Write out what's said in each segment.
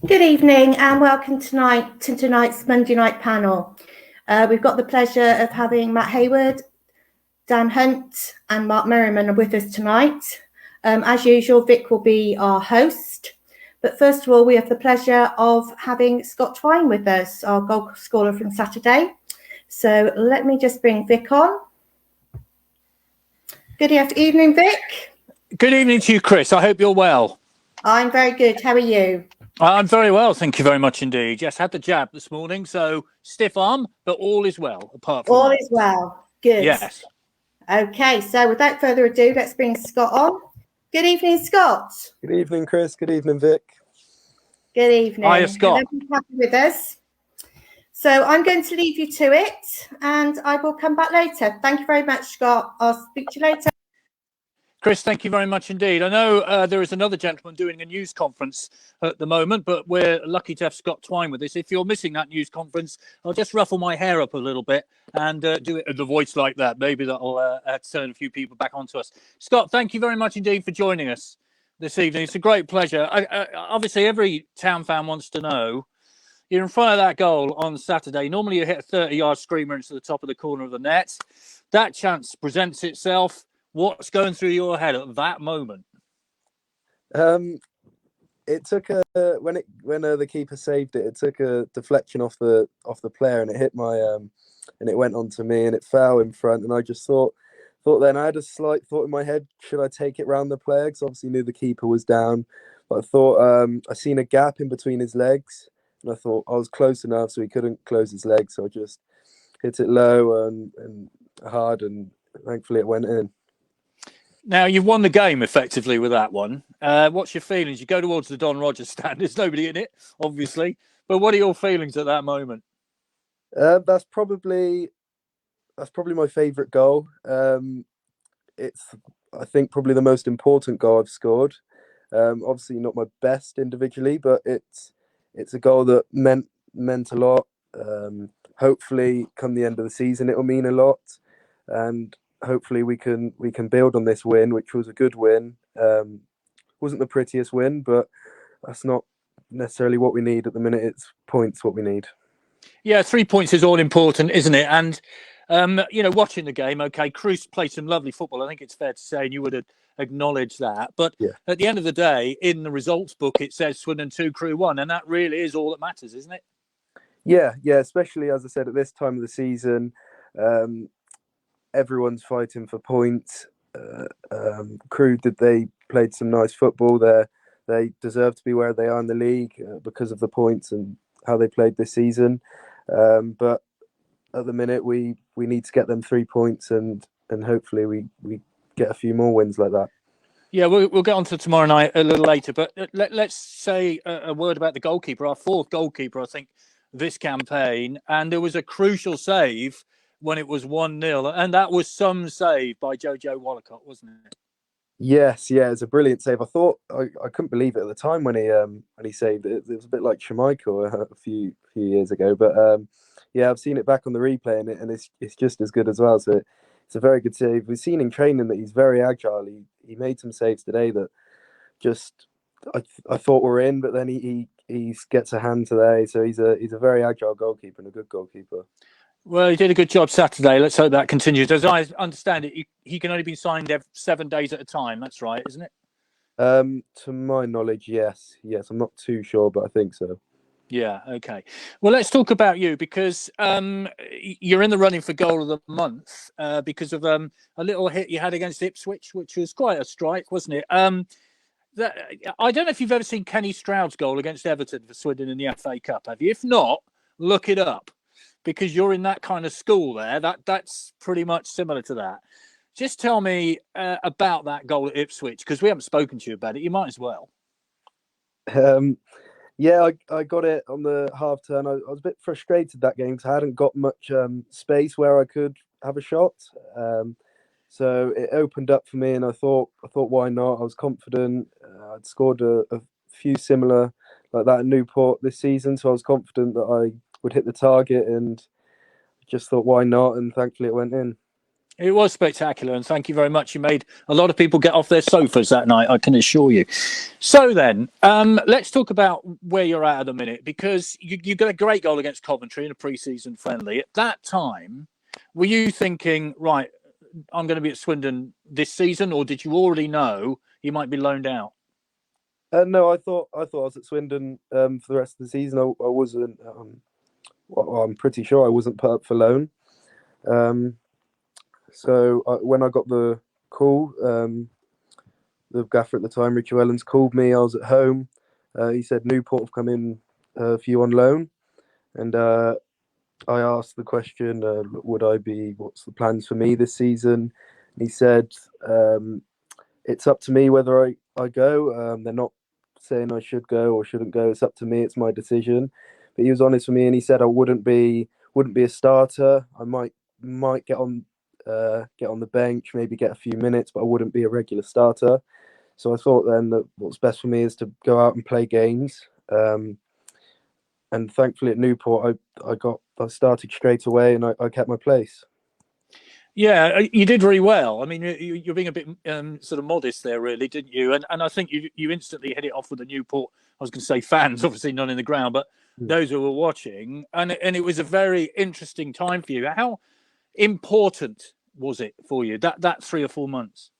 Good evening and welcome to tonight's Monday night panel. We've got the pleasure of having Matt Hayward, Dan Hunt and Mark Merriman with us tonight. As usual, Vic will be our host. But first of all, we have the pleasure of having Scott Twine with us, our goal scorer from Saturday. So let me just bring Vic on. Good evening, Vic. Good evening to you, Chris. I hope you're well. I'm very good. How are you? I'm very well, thank you very much indeed. Yes, had the jab this morning, so stiff arm, but all is well, apart from all that. Is well. Good. Yes. Okay, so without further ado, let's bring Scott on. Good evening, Scott. Good evening, Chris. Good evening, Vic. Good evening. Hiya, Scott. Lovely to have you with us. So I'm going to leave you to it, and I will come back later. Thank you very much, Scott. I'll speak to you later. Chris, thank you very much indeed. I know there is another gentleman doing a news conference at the moment, but we're lucky to have Scott Twine with us. If you're missing that news conference, I'll just ruffle my hair up a little bit and do it with the voice like that. Maybe that'll turn a few people back onto us. Scott, thank you very much indeed for joining us this evening. It's a great pleasure. Obviously, every town fan wants to know, you're in front of that goal on Saturday. Normally you hit a 30-yard screamer into the top of the corner of the net. That chance presents itself. What's going through your head at that moment? It took when the keeper saved it. It took a deflection off the player, and it hit my and it went onto me, and it fell in front. And I just thought then I had a slight thought in my head: should I take it round the player? Because obviously knew the keeper was down. But I thought I seen a gap in between his legs, and I thought I was close enough so he couldn't close his legs. So I just hit it low and hard, and thankfully it went in. Now, you've won the game effectively with that one. What's your feelings? You go towards the Don Rogers stand. There's nobody in it, obviously. But what are your feelings at that moment? That's probably my favourite goal. It's, I think, probably the most important goal I've scored. Obviously not my best individually, but it's a goal that meant a lot. Hopefully, come the end of the season, it will mean a lot. And hopefully we can build on this win, which was a good win. Wasn't the prettiest win, but that's not necessarily what we need at the minute. It's points what we need. Yeah, 3 points is all important, isn't it? And watching the game, okay, Cruz played some lovely football. I think it's fair to say, and you would acknowledge that. But yeah, at the end of the day, in the results book, it says Swindon 2, Crewe 1, and that really is all that matters, isn't it? Yeah, especially, as I said, at this time of the season, everyone's fighting for points. Crewe they played some nice football there. They deserve to be where they are in the league because of the points and how they played this season. But at the minute, we need to get them 3 points and hopefully we get a few more wins like that. Yeah, we'll get on to tomorrow night a little later. But let's say a word about the goalkeeper, our fourth goalkeeper, I think, this campaign. And there was a crucial save when it was 1-0, and that was some save by Jojo Wallacott, wasn't it? Yes, it's a brilliant save. I thought I couldn't believe it at the time when he saved it. It was a bit like Schmeichel a few years ago, but I've seen it back on the replay, and it's just as good as well. So it's a very good save. We've seen in training that he's very agile. He made some saves today that just I thought were in, but then he gets a hand today. So he's a very agile goalkeeper and a good goalkeeper. Well, he did a good job Saturday. Let's hope that continues. As I understand it, he can only be signed 7 days at a time. That's right, isn't it? To my knowledge, yes. I'm not too sure, but I think so. Yeah, okay. Well, let's talk about you because you're in the running for goal of the month because of a little hit you had against Ipswich, which was quite a strike, wasn't it? I don't know if you've ever seen Kenny Stroud's goal against Everton for Swindon in the FA Cup, have you? If not, look it up. Because you're in that kind of school there, that's pretty much similar to that. Just tell me about that goal at Ipswich, because we haven't spoken to you about it. You might as well. I got it on the half turn. I was a bit frustrated that game because I hadn't got much space where I could have a shot. So it opened up for me, and I thought, why not? I was confident. I'd scored a few similar like that at Newport this season, so I was confident that I would hit the target, and just thought, why not? And thankfully it went in. It was spectacular, and thank you very much. You made a lot of people get off their sofas that night, I can assure you. So then, let's talk about where you're at the minute, because you got a great goal against Coventry in a pre-season friendly. At that time, were you thinking, right, I'm going to be at Swindon this season, or did you already know you might be loaned out? No, I thought I was at Swindon for the rest of the season. I wasn't. Well, I'm pretty sure I wasn't put up for loan. When I got the call, the gaffer at the time, Richard Ellens, called me. I was at home. He said Newport have come in for you on loan, and I asked the question, what's the plans for me this season? He said, it's up to me whether I go. They're not saying I should go or shouldn't go. It's up to me. It's my decision. But he was honest with me, and he said I wouldn't be a starter. I might get on the bench, maybe get a few minutes, but I wouldn't be a regular starter. So I thought then that what's best for me is to go out and play games. And thankfully at Newport, I started straight away, and I kept my place. Yeah, you did very well. I mean, you're being a bit sort of modest there, really, didn't you? And I think you instantly hit it off with the Newport. I was going to say fans, obviously not in the ground, but those who were watching. And it was a very interesting time for you. How important was it for you, that 3 or 4 months?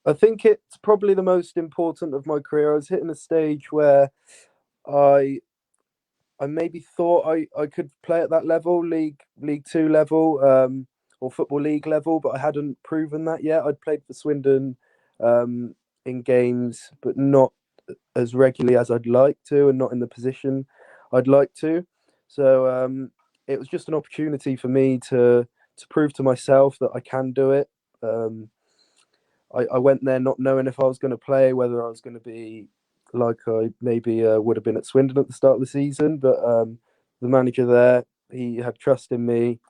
I think it's probably the most important of my career. I was hitting a stage where I maybe thought I could play at that level, League Two level, or Football League level, but I hadn't proven that yet. I'd played for Swindon in games, but not as regularly as I'd like to, and not in the position I'd like to. So it was just an opportunity for me to prove to myself that I can do it. I went there not knowing if I was going to play, whether I was going to be like I maybe would have been at Swindon at the start of the season. But the manager there, he had trust in me,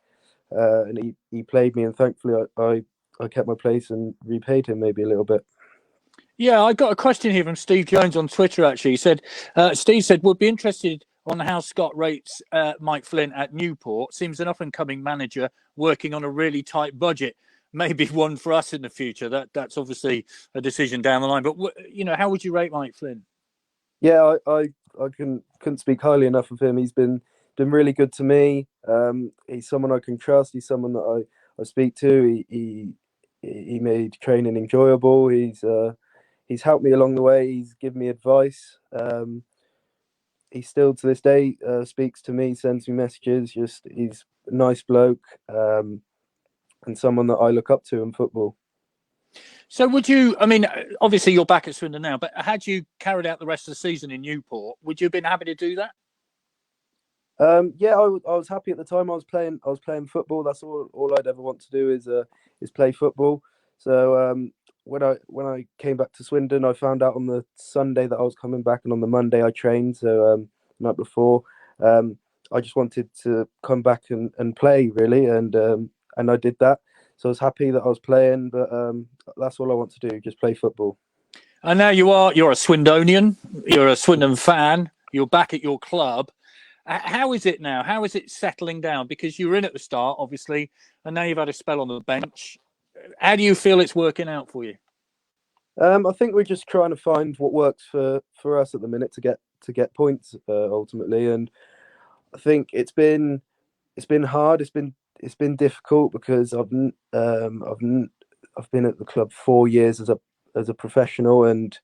and he played me, and thankfully I kept my place and repaid him maybe a little bit. Yeah, I got a question here from Steve Jones on Twitter, actually. He said, Steve said, would be interested on how Scott rates Mike Flynn at Newport. Seems an up-and-coming manager working on a really tight budget. Maybe one for us in the future. That's obviously a decision down the line. But, how would you rate Mike Flynn? Yeah, I couldn't speak highly enough of him. He's been really good to me. He's someone I can trust. He's someone that I speak to. He made training enjoyable. He's helped me along the way. He's given me advice. He still to this day speaks to me, sends me messages. He's a nice bloke, and someone that I look up to in football. So would you, I mean, obviously you're back at Swindon now, but had you carried out the rest of the season in Newport, would you have been happy to do that? Yeah, I was happy at the time. I was playing football. That's all I'd ever want to do is play football. So when I came back to Swindon, I found out on the Sunday that I was coming back, and on the Monday I trained. So the night before, I just wanted to come back and play really, and I did that. So I was happy that I was playing, but that's all I want to do, just play football. And now you're a Swindonian, you're a Swindon fan, you're back at your club. How is it now? How is it settling down? Because you were in at the start, obviously, and now you've had a spell on the bench. How do you feel it's working out for you? I think we're just trying to find what works for us at the minute to get points ultimately, and I think it's been hard. It's been difficult because I've been at the club 4 years as a professional, and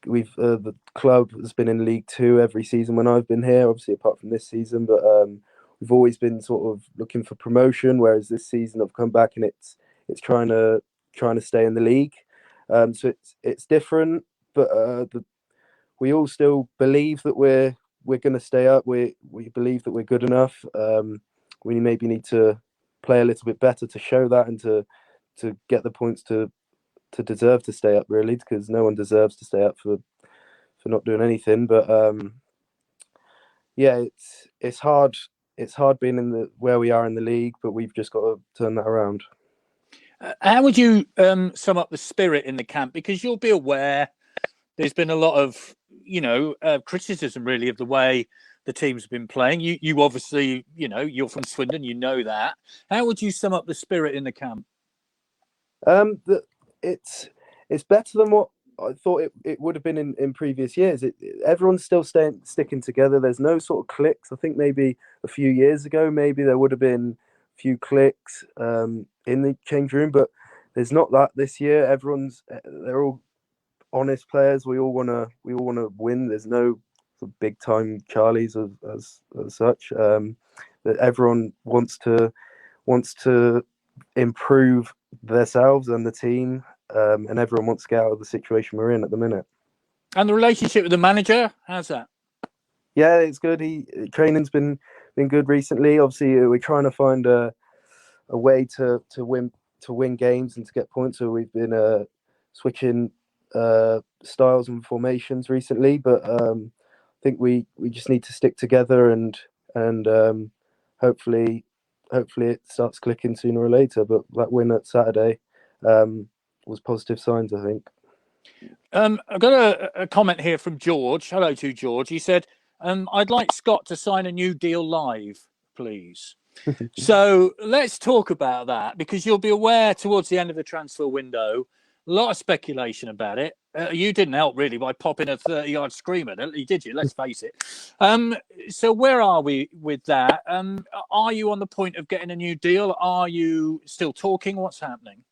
the club has been in League Two every season when I've been here, obviously apart from this season, but we've always been sort of looking for promotion, whereas this season I've come back and it's trying to stay in the league. So it's different, but we all still believe that we're going to stay up. We believe that we're good enough. We maybe need to play a little bit better to show that, and to get the points to deserve to stay up, really, because no one deserves to stay up for not doing anything. But yeah, it's hard. It's hard being in where we are in the league, but we've just got to turn that around. How would you sum up the spirit in the camp? Because you'll be aware there's been a lot of criticism really of the way the team's been playing. You obviously, you're from Swindon, you know that. How would you sum up the spirit in the camp? That it's better than what I thought it would have been in previous years. Everyone's still sticking together. There's no sort of cliques. I think maybe a few years ago, maybe there would have been a few cliques in the change room, but there's not that this year. They're all honest players. We all wanna win. There's no sort of big time Charlies as such. That everyone wants to improve themselves and the team, and everyone wants to get out of the situation we're in at the minute. And the relationship with the manager, how's that? Yeah, it's good. Training's been good recently. Obviously, we're trying to find a way to win games and to get points. So we've been switching styles and formations recently, but I think we just need to stick together and hopefully it starts clicking sooner or later. But that win at Saturday was positive signs, I think. I've got a comment here from George. Hello to George. He said, I'd like Scott to sign a new deal live, please. So let's talk about that, because you'll be aware towards the end of the transfer window, a lot of speculation about it. You didn't help really by popping a 30-yard screamer, did you? Let's face it. So where are we with that? Are you on the point of getting a new deal? Are you still talking? What's happening?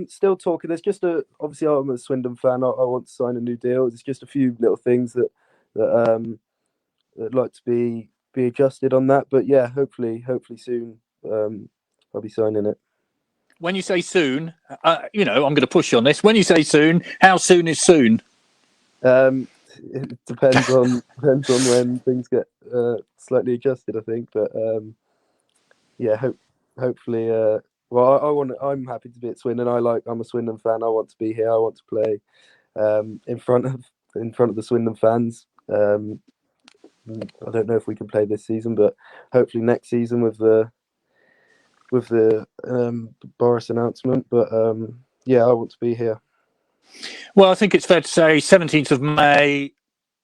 Still talking. There's just obviously I'm a Swindon fan. I want to sign a new deal. There's just a few little things that I'd like to be adjusted on that. But yeah, hopefully soon I'll be signing it. When you say soon, I'm going to push you on this. When you say soon, how soon is soon? It depends on when things get slightly adjusted, I think. But yeah, hopefully. Well, I'm happy to be at Swindon. I'm a Swindon fan. I want to be here. I want to play in front of the Swindon fans. I don't know if we can play this season, but hopefully next season with the Boris announcement. But yeah, I want to be here. Well, I think it's fair to say 17th of May,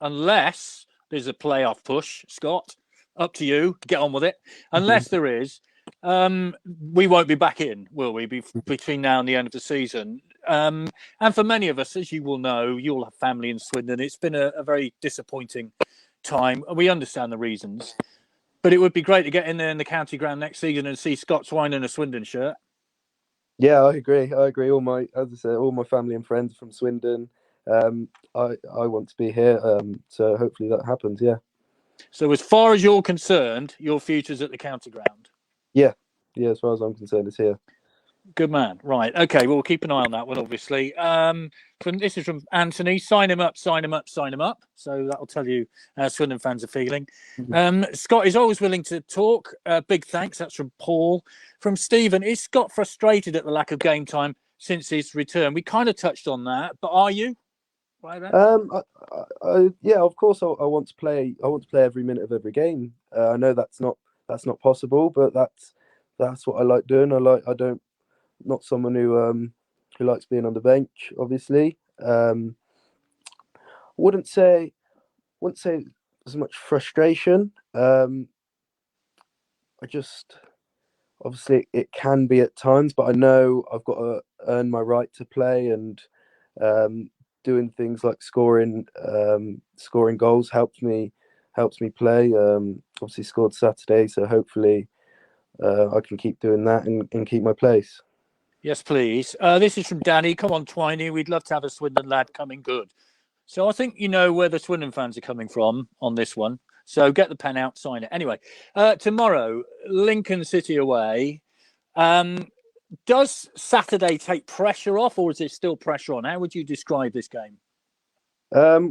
unless there's a playoff push, Scott. Up to you. Get on with it. Unless there is, we won't be back in, will we? Between now and the end of the season. And for many of us, as you will know, you'll have family in Swindon. It's been a very disappointing time. We understand the reasons. But it would be great to get in there in the county ground next season and see Scott Twine in a Swindon shirt. Yeah, I agree. As I said, all my family and friends from Swindon. I want to be here. So hopefully that happens. Yeah. So as far as you're concerned, your future's at the county ground. Yeah. As far as I'm concerned, it's here. Good man. Right. Okay. Well, we'll keep an eye on that one, obviously. This is from Anthony. Sign him up, sign him up, sign him up. So that'll tell you how Swindon fans are feeling. Scott is always willing to talk. Big thanks. That's from Paul. From Stephen, is Scott frustrated at the lack of game time since his return? We kind of touched on that, but are you? Yeah, of course. I want to play. I want to play every minute of every game. I know that's not possible, but that's what I like doing. Not someone who likes being on the bench, obviously. Wouldn't say as much frustration. I just obviously it can be at times, but I know I've got to earn my right to play, and doing things like scoring goals helps me play. Obviously scored Saturday, so hopefully I can keep doing that and keep my place. Yes, please. This is from Danny. Come on, Twiney. We'd love to have a Swindon lad coming good. So I think you know where the Swindon fans are coming from on this one. So get the pen out, sign it. Anyway, tomorrow, Lincoln City away. Does Saturday take pressure off, or is there still pressure on? How would you describe this game?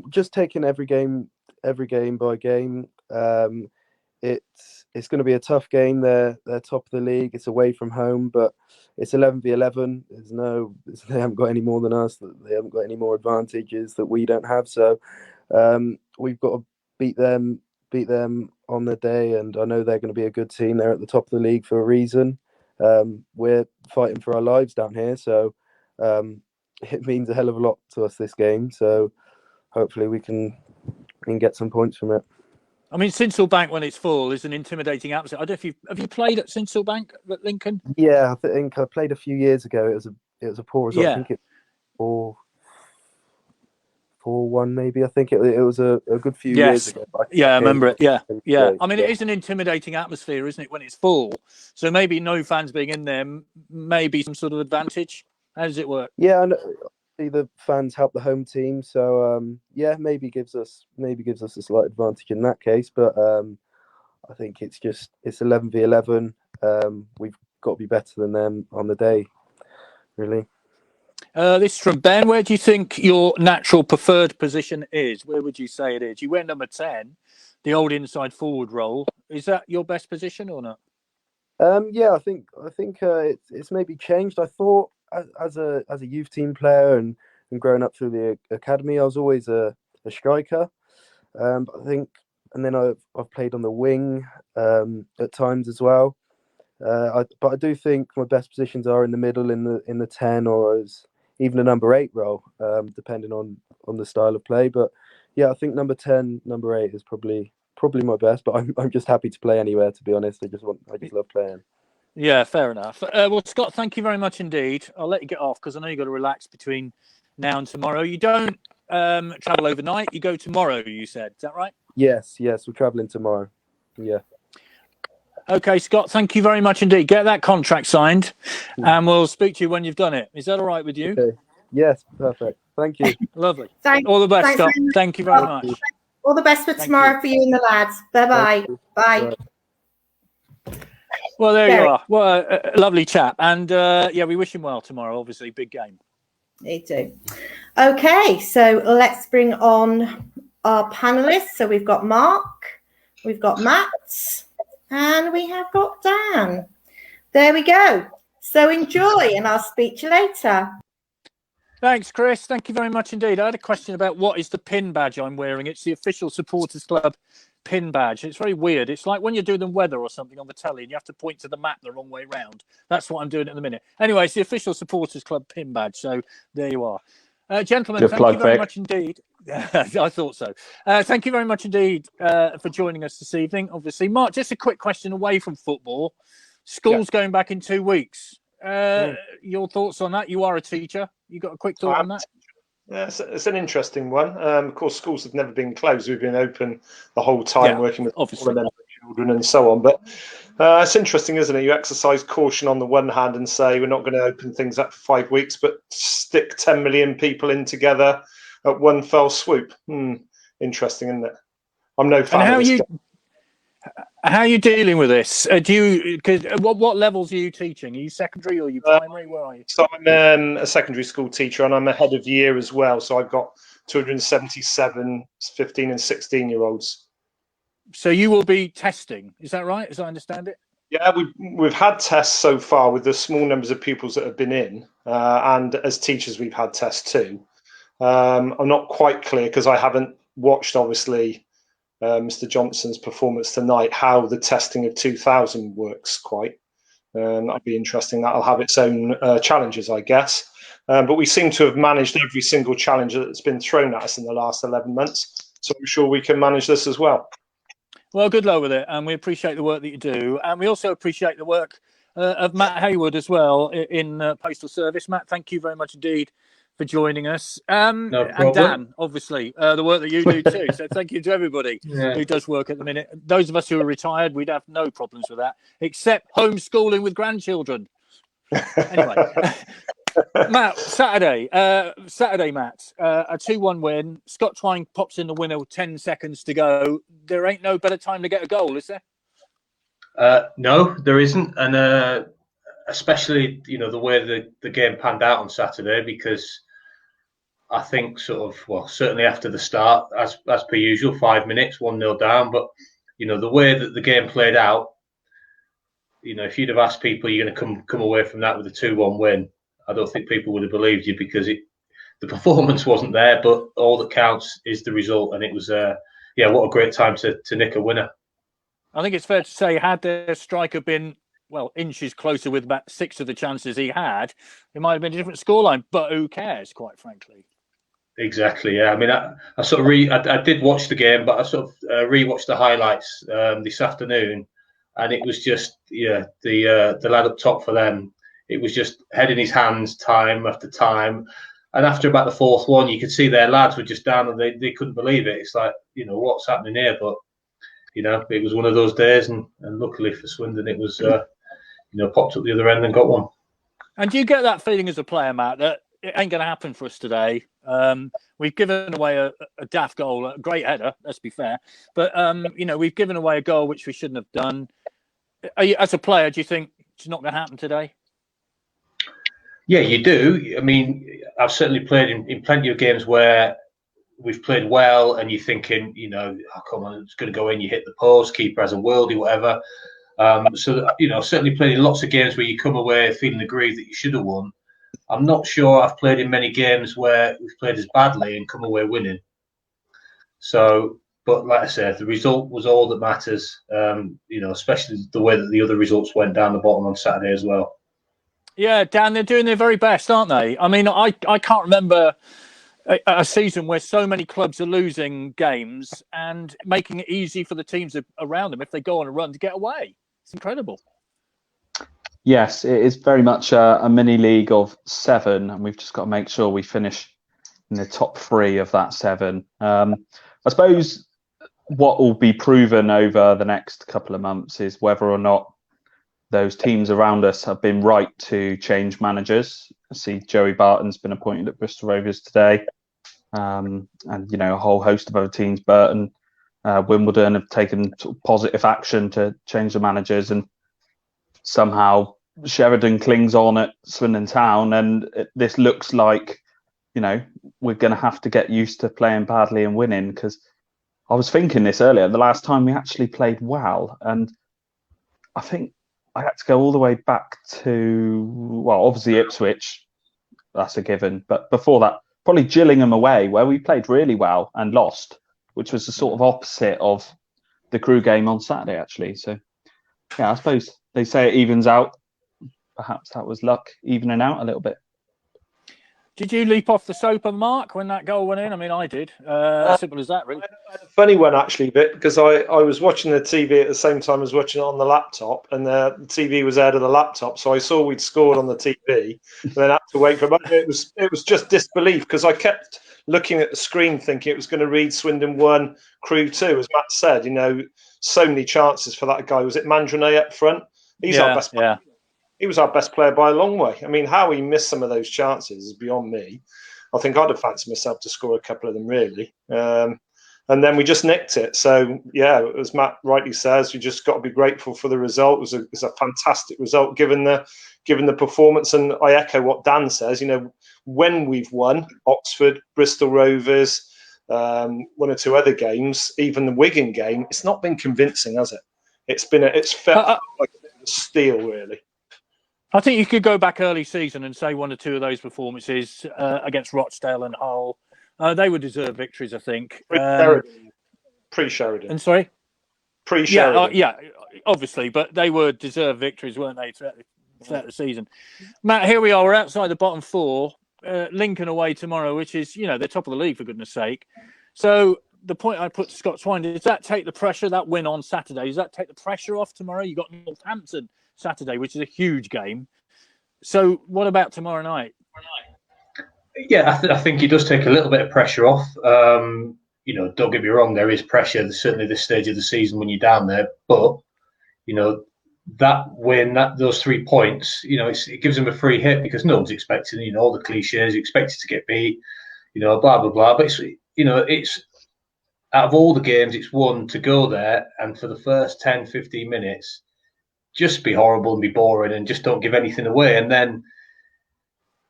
Just taking every game by game. It's going to be a tough game. They're top of the league. It's away from home, but it's 11v11. They haven't got any more than us. They haven't got any more advantages that we don't have. So we've got to beat them on the day. And I know they're going to be a good team. They're at the top of the league for a reason. We're fighting for our lives down here, so it means a hell of a lot to us, this game. So hopefully we can get some points from it. I mean, Sincil Bank, when it's full, is an intimidating atmosphere. I don't know if have you played at Sincil Bank at Lincoln? Yeah, I think I played a few years ago. It was It was a poor result. I Yeah. think it 4-1 maybe. I think it was a good few years Yes. ago. But Yeah, I remember it. Yeah. Yeah. great. I mean, it is an intimidating atmosphere, isn't it, when it's full? So maybe no fans being in there may be some sort of advantage. How does it work? Yeah, and the fans help the home team, so yeah, maybe gives us a slight advantage in that case. But I think it's 11v11. We've got to be better than them on the day, really. This is from Ben. Where do you think your natural preferred position is? Where would you say it is? You wear number 10, the old inside forward role. Is that your best position or not? Yeah, I think it's maybe changed. I thought as a youth team player and growing up through the academy, I was always a striker. But I think, and then I've played on the wing at times as well. But I do think my best positions are in the middle, in the 10, or as even a number 8 role, depending on the style of play. But yeah, I think number 10, number 8 is probably my best. But I'm just happy to play anywhere, to be honest. I just love playing. Yeah, fair enough. Well, Scott, thank you very much indeed. I'll let you get off because I know you've got to relax between now and tomorrow. You don't travel overnight. You go tomorrow, you said. Is that right? Yes, we're travelling tomorrow. Yeah. Okay, Scott, thank you very much indeed. Get that contract signed and we'll speak to you when you've done it. Is that all right with you? Okay. Yes, perfect. Thank you. Lovely. Thanks. All the best, Thanks Scott. very much. Thank you very much. All the best for tomorrow for you and the lads. Bye-bye. Bye. Well, there Derek. you are. Well, a lovely chap. And yeah, we wish him well tomorrow. Obviously, big game. Me too. Okay, so let's bring on our panelists. So we've got Mark, we've got Matt, and we have got Dan. There we go. So enjoy, and I'll speak to you later. Thanks, Chris. Thank you very much indeed. I had a question about what is the pin badge I'm wearing. It's the official Supporters Club pin badge. It's very weird. It's like when you're doing the weather or something on the telly and you have to point to the map the wrong way round. That's what I'm doing at the minute. Anyway, it's the official Supporters Club pin badge. So there you are. Gentlemen, thank you very much indeed. I thought so. Thank you very much indeed for joining us this evening. Obviously, Mark, just a quick question away from football. School's going back in 2 weeks. Your thoughts on that? You are a teacher. You got a quick thought on that? Yeah, it's an interesting one. Of course, schools have never been closed. We've been open the whole time, working with obviously children and so on. But it's interesting, isn't it? You exercise caution on the one hand and say we're not going to open things up for 5 weeks, but stick 10 million people in together at one fell swoop. Interesting, isn't it? I'm no fan of this. How are you dealing with this? What levels are you teaching? Are you secondary or are you primary? Where are you? So I'm a secondary school teacher and I'm a head of year as well. So I've got 277 15 and 16-year-olds. So you will be testing, is that right, as I understand it? Yeah, we've had tests so far with the small numbers of pupils that have been in. And as teachers, we've had tests too. I'm not quite clear because I haven't watched, obviously, Mr. Johnson's performance tonight, how the testing of 2000 works quite. That'll be interesting. That'll have its own challenges, I guess. But we seem to have managed every single challenge that's been thrown at us in the last 11 months. So I'm sure we can manage this as well. Well, good luck with it. And we appreciate the work that you do. And we also appreciate the work of Matt Hayward as well in Postal Service. Matt, thank you very much indeed for joining us. No problem. And Dan, obviously, the work that you do too. So thank you to everybody who does work at the minute. Those of us who are retired, we'd have no problems with that, except homeschooling with grandchildren. Anyway, Matt, Saturday, Matt, a 2-1 win. Scott Twine pops in the winner with 10 seconds to go. There ain't no better time to get a goal, is there? No, there isn't. And especially, the way the game panned out on Saturday, because I think certainly after the start, as per usual, 5 minutes, 1-0 down. But, the way that the game played out, if you'd have asked people, you're going to come away from that with a 2-1 win, I don't think people would have believed you, because the performance wasn't there, but all that counts is the result. And it was, what a great time to nick a winner. I think it's fair to say, had their striker been, inches closer with about 6 of the chances he had, it might have been a different scoreline, but who cares, quite frankly? Exactly, yeah. I mean, I sort of I did watch the game, but I sort of rewatched the highlights this afternoon, and it was just, the lad up top for them. it was just head in his hands time after time. And after about the fourth one, you could see their lads were just down and they couldn't believe it. It's like, what's happening here? But, it was one of those days. And luckily for Swindon, it was, popped up the other end and got one. And do you get that feeling as a player, Matt, that it ain't going to happen for us today? We've given away a daft goal, a great header, let's be fair. But, we've given away a goal which we shouldn't have done. As a player, do you think it's not going to happen today? Yeah, you do. I mean, I've certainly played in plenty of games where we've played well and you're thinking, oh, come on, it's going to go in, you hit the post, keeper has a worldie, whatever. I've certainly played in lots of games where you come away feeling aggrieved that you should have won. I'm not sure I've played in many games where we've played as badly and come away winning. So, but like I said, the result was all that matters, especially the way that the other results went down the bottom on Saturday as well. Yeah, Dan, they're doing their very best, aren't they? I mean, I can't remember a season where so many clubs are losing games and making it easy for the teams around them if they go on a run to get away. It's incredible. Yes, it is very much a mini league of 7, and we've just got to make sure we finish in the top 3 of that 7. I suppose what will be proven over the next couple of months is whether or not those teams around us have been right to change managers. I see Joey Barton's been appointed at Bristol Rovers today, and a whole host of other teams. Burton, Wimbledon have taken sort of positive action to change the managers, and somehow Sheridan clings on at Swindon Town, and this looks like we're going to have to get used to playing badly and winning. Because I was thinking this earlier, the last time we actually played well, and I think I had to go all the way back to, obviously Ipswich, that's a given, but before that, probably Gillingham away, where we played really well and lost, which was the sort of opposite of the Crewe game on Saturday, actually. So, yeah, I suppose they say it evens out. Perhaps that was luck evening out a little bit. Did you leap off the sofa, Mark, when that goal went in? I mean, I did. Simple as that, really. I had a funny one, actually, because I was watching the TV at the same time as watching it on the laptop, and the TV was out of the laptop, so I saw we'd scored on the TV, and then had to wait for a moment. It was just disbelief, because I kept looking at the screen thinking it was going to read Swindon 1, Crewe 2. As Matt said, so many chances for that guy. Was it Mandronay up front? He's our best player. He was our best player by a long way. I mean, how he missed some of those chances is beyond me. I think I'd have fancied myself to score a couple of them, really. And then we just nicked it. So, yeah, as Matt rightly says, we just got to be grateful for the result. It was a fantastic result given the performance. And I echo what Dan says. When we've won, Oxford, Bristol Rovers, 1 or 2 other games, even the Wigan game, it's not been convincing, has it? It's felt like a bit of a steal, really. I think you could go back early season and say 1 or 2 of those performances against Rochdale and Hull, they would deserve victories, I think. Pre-Sheridan. And sorry? Pre-Sheridan. Yeah, obviously, but they would deserve victories, weren't they, throughout the season? Matt, here we are. We're outside the bottom 4. Lincoln away tomorrow, which is, they're top of the league, for goodness sake. So the point I put to Scott Twine, does that take the pressure, that win on Saturday, does that take the pressure off tomorrow? You've got Northampton Saturday, which is a huge game. So what about tomorrow night? Yeah, I think it does take a little bit of pressure off. Don't get me wrong, there is pressure. There's certainly this stage of the season when you're down there. But, that win, those 3 points, it gives them a free hit because no one's expecting, all the cliches, you expect it to get beat, blah, blah, blah. But, it's out of all the games, it's one to go there and for the first 10, 15 minutes, just be horrible and be boring and just don't give anything away. And then,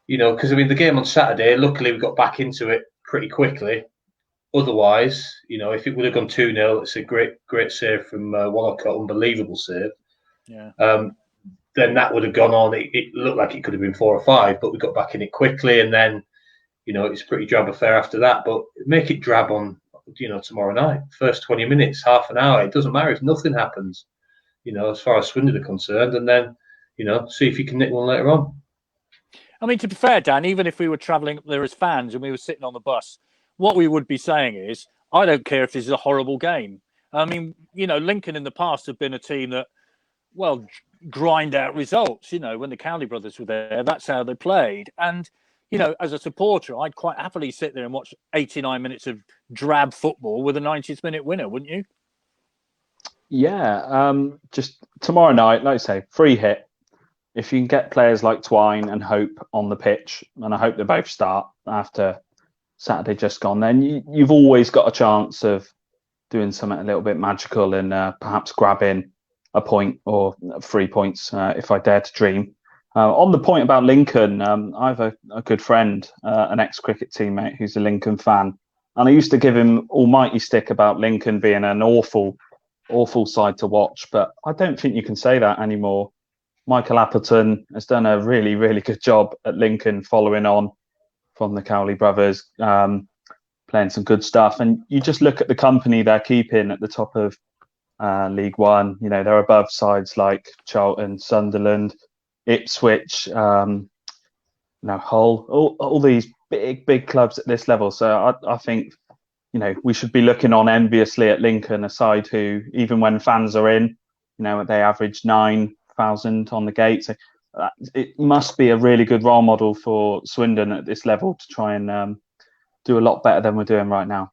because the game on Saturday, luckily we got back into it pretty quickly. Otherwise, if it would have gone 2-0, it's a great save from Wallacott, unbelievable save. Yeah. Then that would have gone on. It looked like it could have been 4 or 5, but we got back in it quickly. And then, it's a pretty drab affair after that. But make it drab on, tomorrow night. First 20 minutes, half an hour. It doesn't matter if nothing happens. As far as Swindon are concerned, and then, see if you can nick one later on. I mean, to be fair, Dan, even if we were travelling up there as fans and we were sitting on the bus, what we would be saying is, I don't care if this is a horrible game. I mean, Lincoln in the past have been a team that well, grind out results. You know, when the Cowley brothers were there, that's how they played. And, you know, as a supporter, I'd quite happily sit there and watch 89 minutes of drab football with a 90th minute winner, wouldn't you? Yeah, just tomorrow night, like I say, free hit. If you can get players like Twine and Hope on the pitch, and I hope they both start after Saturday just gone, then you've always got a chance of doing something a little bit magical and perhaps grabbing a point or 3 points if I dare to dream. On the point about Lincoln, I have a good friend, an ex-cricket teammate who's a Lincoln fan, and I used to give him almighty stick about Lincoln being an awful side to watch, but I don't think you can say that anymore. Michael Appleton has done a really, really good job at Lincoln, following on from the Cowley brothers, playing some good stuff. And you just look at the company they're keeping at the top of League One. You know, they're above sides like Charlton, Sunderland, Ipswich, Hull, all these big clubs at this level. So I think, you know, we should be looking on enviously at Lincoln, a side who, even when fans are in, you know, they average 9,000 on the gate. So it must be a really good role model for Swindon at this level to try and do a lot better than we're doing right now.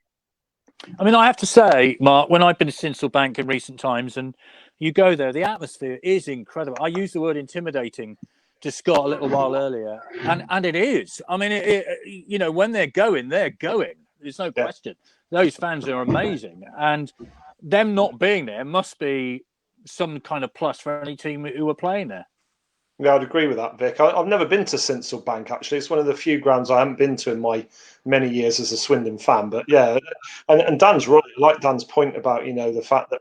I mean, I have to say, Mark, when I've been to Sincil Bank in recent times and you go there, the atmosphere is incredible. I used the word intimidating to Scott a little while earlier, and it is. I mean, you know, when they're going, they're going. There's no question. Those fans are amazing, and them not being there must be some kind of plus for any team who are playing there. Yeah, I'd agree with that, Vic. I've never been to Sincil Bank, actually. It's one of the few grounds I haven't been to in my many years as a Swindon fan. But yeah, and Dan's right. I like Dan's point about, you know, the fact that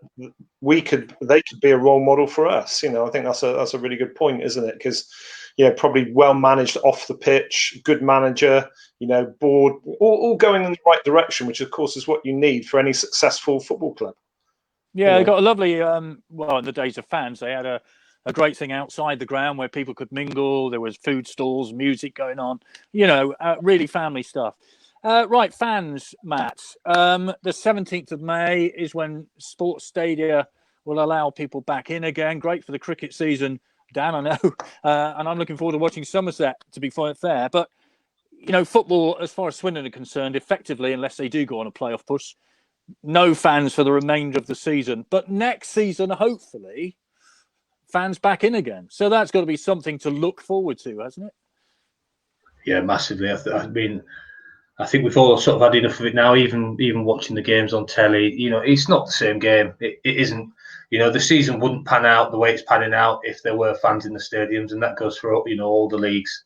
they could be a role model for us. You know, I think that's a really good point, isn't it? Because, you know, probably well managed off the pitch, good manager, you know, board, all going in the right direction, which of course is what you need for any successful football club. Yeah, they got a lovely. Well, in the days of fans, they had a great thing outside the ground where people could mingle. There was food stalls, music going on, you know, really family stuff. Right, fans, Matt. The 17th of May is when Sports Stadia will allow people back in again. Great for the cricket season, Dan, I know. And I'm looking forward to watching Somerset, to be fair. But, you know, football, as far as Swindon are concerned, effectively, unless they do go on a playoff push, no fans for the remainder of the season. But next season, hopefully, fans back in again. So that's got to be something to look forward to, hasn't it? Yeah, massively. I mean, I think we've all sort of had enough of it now, even watching the games on telly. You know, it's not the same game. It isn't. You know, the season wouldn't pan out the way it's panning out if there were fans in the stadiums, and that goes for, you know, all the leagues.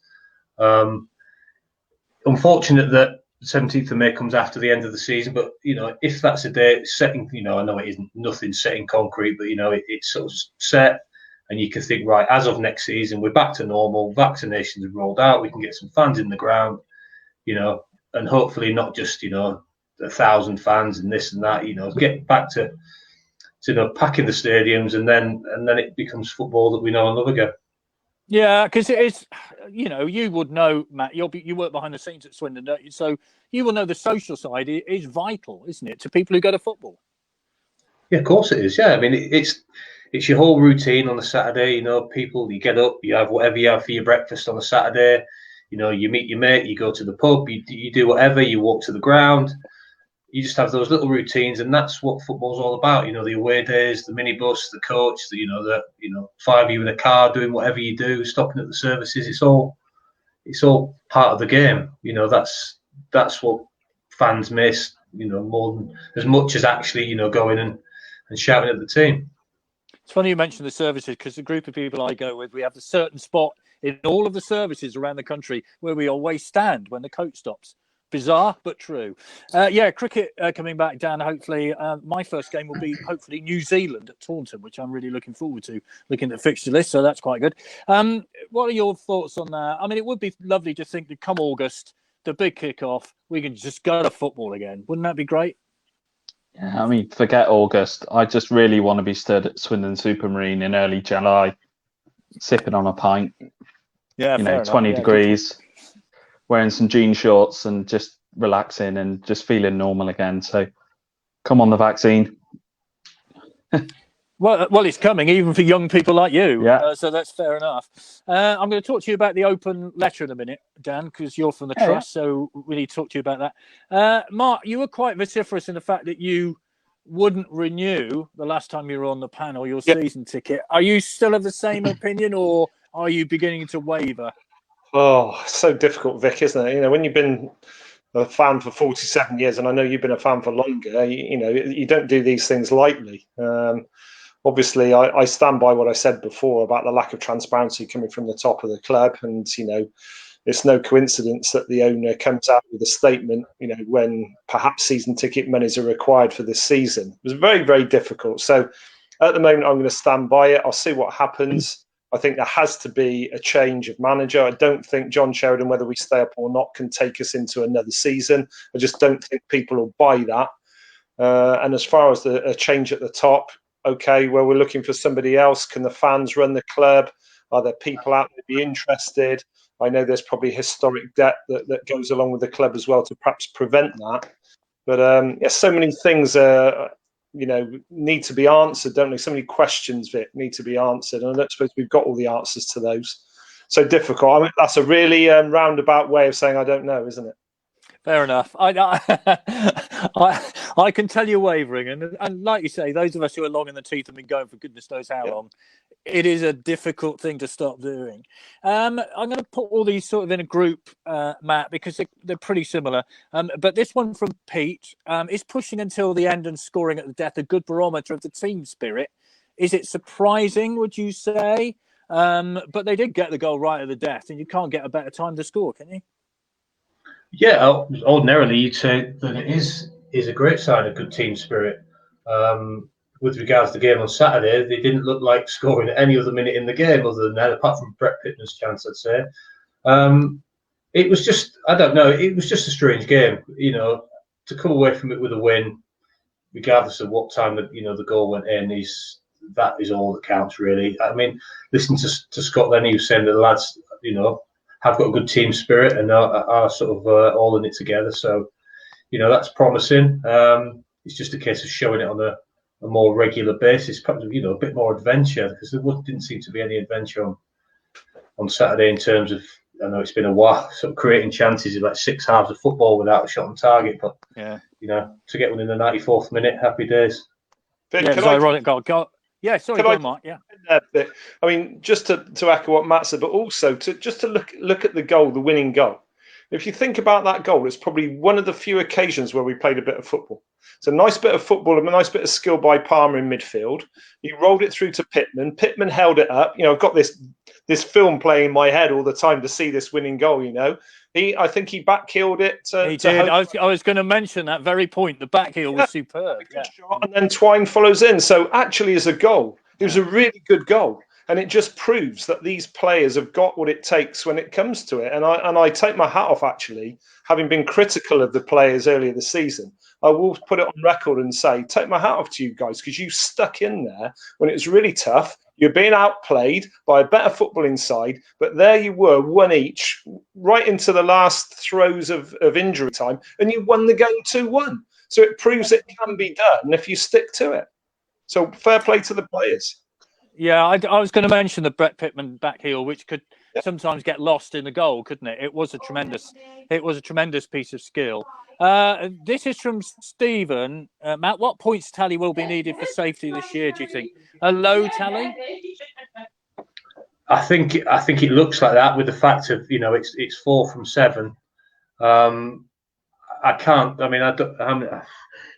Unfortunate that 17th of May comes after the end of the season, but, you know, if that's a day setting, you know, I know it isn't nothing set in concrete, but, you know, it's sort of set. And you can think, right, as of next season, we're back to normal. Vaccinations have rolled out. We can get some fans in the ground, you know, and hopefully not just, you know, 1,000 fans and this and that. You know, get back to you know, packing the stadiums, and then it becomes football that we know and love again. Yeah, because it is, you know, you would know, Matt. You work behind the scenes at Swindon, don't you? So you will know the social side is vital, isn't it, to people who go to football? Yeah, of course it is. Yeah, I mean, it's your whole routine on the Saturday. You know, people, you get up, you have whatever you have for your breakfast on a Saturday. You know, you meet your mate, you go to the pub, you do whatever, you walk to the ground. You just have those little routines, and that's what football's all about. You know, the away days, the minibus, the coach, the 5 of you in a car doing whatever you do, stopping at the services. It's all part of the game. You know, that's what fans miss. You know, more than as much as actually, you know, going and shouting at the team. It's funny you mentioned the services, because the group of people I go with, we have a certain spot in all of the services around the country where we always stand when the coach stops. Bizarre, but true. Yeah, cricket coming back, Dan, hopefully. My first game will be, hopefully, New Zealand at Taunton, which I'm really looking forward to, looking at the fixture list, so that's quite good. What are your thoughts on that? I mean, it would be lovely to think that come August, the big kick-off, we can just go to football again. Wouldn't that be great? Yeah, I mean, forget August. I just really want to be stood at Swindon Supermarine in early July, sipping on a pint. Yeah, you know, 20 degrees, wearing some jean shorts and just relaxing and just feeling normal again. So come on, the vaccine. Well, it's coming even for young people like you. Yeah. So that's fair enough. I'm going to talk to you about the open letter in a minute, Dan, because you're from the Yeah, trust. So we need to talk to you about that. Mark, you were quite vociferous in the fact that you wouldn't renew the last time you were on the panel your season ticket. Are you still of the same opinion, or are you beginning to waver? Oh, so difficult, Vic, isn't it? You know, when you've been a fan for 47 years, and I know you've been a fan for longer, you know, you don't do these things lightly. Obviously, I stand by what I said before about the lack of transparency coming from the top of the club. And, you know, it's no coincidence that the owner comes out with a statement, you know, when perhaps season ticket monies are required for this season. It was very, very difficult. So at the moment, I'm going to stand by it. I'll see what happens. I think there has to be a change of manager. I don't think John Sheridan, whether we stay up or not, can take us into another season. I just don't think people will buy that. And as far as a change at the top, okay, well, we're looking for somebody else. Can the fans run the club? Are there people out there be interested? I know there's probably historic debt that goes along with the club as well to perhaps prevent that. But yeah, so many things you know, need to be answered, don't they? So many questions, Vic, need to be answered. And I don't suppose we've got all the answers to those. So difficult. I mean, that's a really roundabout way of saying I don't know, isn't it? Fair enough. I can tell you're wavering, and like you say, those of us who are long in the teeth have been going for goodness knows how long. It is a difficult thing to stop doing. I'm going to put all these sort of in a group, Matt, because they're pretty similar. But this one from Pete is pushing until the end and scoring at the death, a good barometer of the team spirit. Is it surprising, would you say? But they did get the goal right at the death, and you can't get a better time to score, can you? Yeah, ordinarily you'd say that it is a great sign of good team spirit. With regards to the game on Saturday, they didn't look like scoring at any other minute in the game other than that, apart from Brett Pittman's chance, I'd say. It was just, I don't know, it was just a strange game. You know, to come away from it with a win, regardless of what time the goal went in, that is all that counts, really. I mean, listening to Scott Lenny, who was saying that the lads, you know, have got a good team spirit and are sort of all in it together. So, you know, that's promising. It's just a case of showing it on a more regular basis, perhaps, you know, a bit more adventure, because there didn't seem to be any adventure on Saturday in terms of, I know it's been a while, sort of creating chances in like 6 halves of football without a shot on target. But, yeah, you know, to get one in the 94th minute, happy days. Vic, yeah, it's ironic. Yeah, sorry, go on, Mark. Yeah. I mean, just to echo what Matt said, but also to look at the goal, the winning goal. If you think about that goal, it's probably one of the few occasions where we played a bit of football. It's a nice bit of football, a nice bit of skill by Palmer in midfield. He rolled it through to Pittman. Pittman held it up. You know, I've got this film playing in my head all the time to see this winning goal. You know, I think he back-heeled it. He did. I was going to mention that very point. The back heel was superb. Good shot, and then Twine follows in. So actually, as a goal, it was a really good goal. And it just proves that these players have got what it takes when it comes to it. And I take my hat off, actually, having been critical of the players earlier this season. I will put it on record and say, take my hat off to you guys, because you stuck in there when it was really tough. You're being outplayed by a better footballing side, but there you were, one each, right into the last throes of injury time, and you won the game 2-1. So it proves it can be done if you stick to it. So fair play to the players. Yeah, I was going to mention the Brett Pittman back heel, which could sometimes get lost in the goal, couldn't it? It was a tremendous piece of skill. This is from Stephen. Matt, what points tally will be needed for safety this year, do you think? A low tally? I think it looks like that with the fact of, you know, it's 4 from 7. I can't. I mean, I'm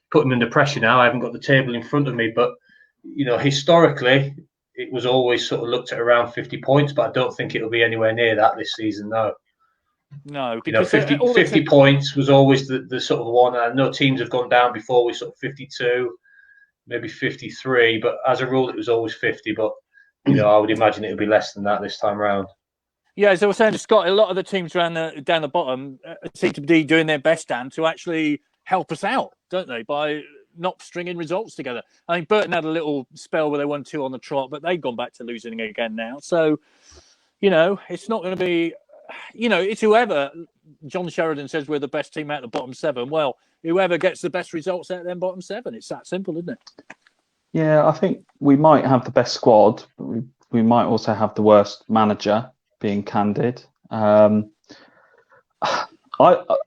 putting under pressure now. I haven't got the table in front of me, but you know, historically, it was always sort of looked at around 50 points, but I don't think it'll be anywhere near that this season. No, because 50 points was always the sort of one. I know teams have gone down before with sort of 52, maybe 53, but as a rule, it was always 50. But you know, I would imagine it would be less than that this time around. Yeah, as I was saying to Scott, a lot of the teams down the bottom seem to be doing their best, Dan, to actually help us out, don't they? By not stringing results together. I mean, Burton had a little spell where they won 2 on the trot, but they've gone back to losing again now. So, you know, it's not going to be, you know, it's whoever. John Sheridan says we're the best team out of the bottom 7. Well, whoever gets the best results out of them bottom 7. It's that simple, isn't it? Yeah, I think we might have the best squad, but we might also have the worst manager, being candid.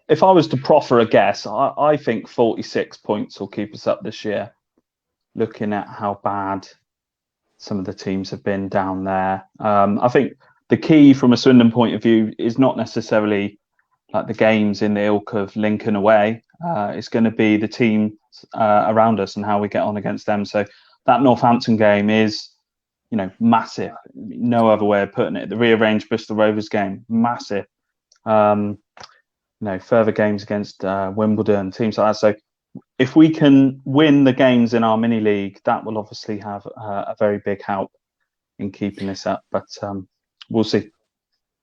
If I was to proffer a guess, I think 46 points will keep us up this year, looking at how bad some of the teams have been down there. I think the key from a Swindon point of view is not necessarily like the games in the ilk of Lincoln away. It's going to be the team around us and how we get on against them. So that Northampton game is, massive. No other way of putting it. The rearranged Bristol Rovers game, massive. Further games against Wimbledon, teams like that. So if we can win the games in our mini league, that will obviously have a very big help in keeping this up. But we'll see.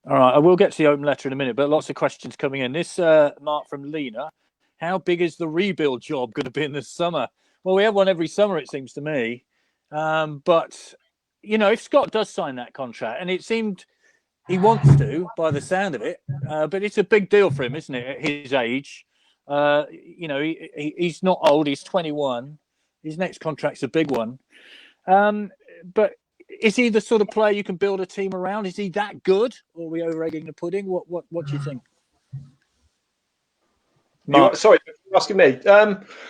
All right, I will get to the open letter in a minute, but lots of questions coming in. This Mark from Lena: how big is the rebuild job going to be in the summer? Well, we have one every summer, it seems to me. But if Scott does sign that contract, and it seemed he wants to, by the sound of it, but it's a big deal for him, isn't it? At his age, he's not old. He's 21. His next contract's a big one. But is he the sort of player you can build a team around? Is he that good, or are we over-egging the pudding? What do you think? Sorry, you're asking me.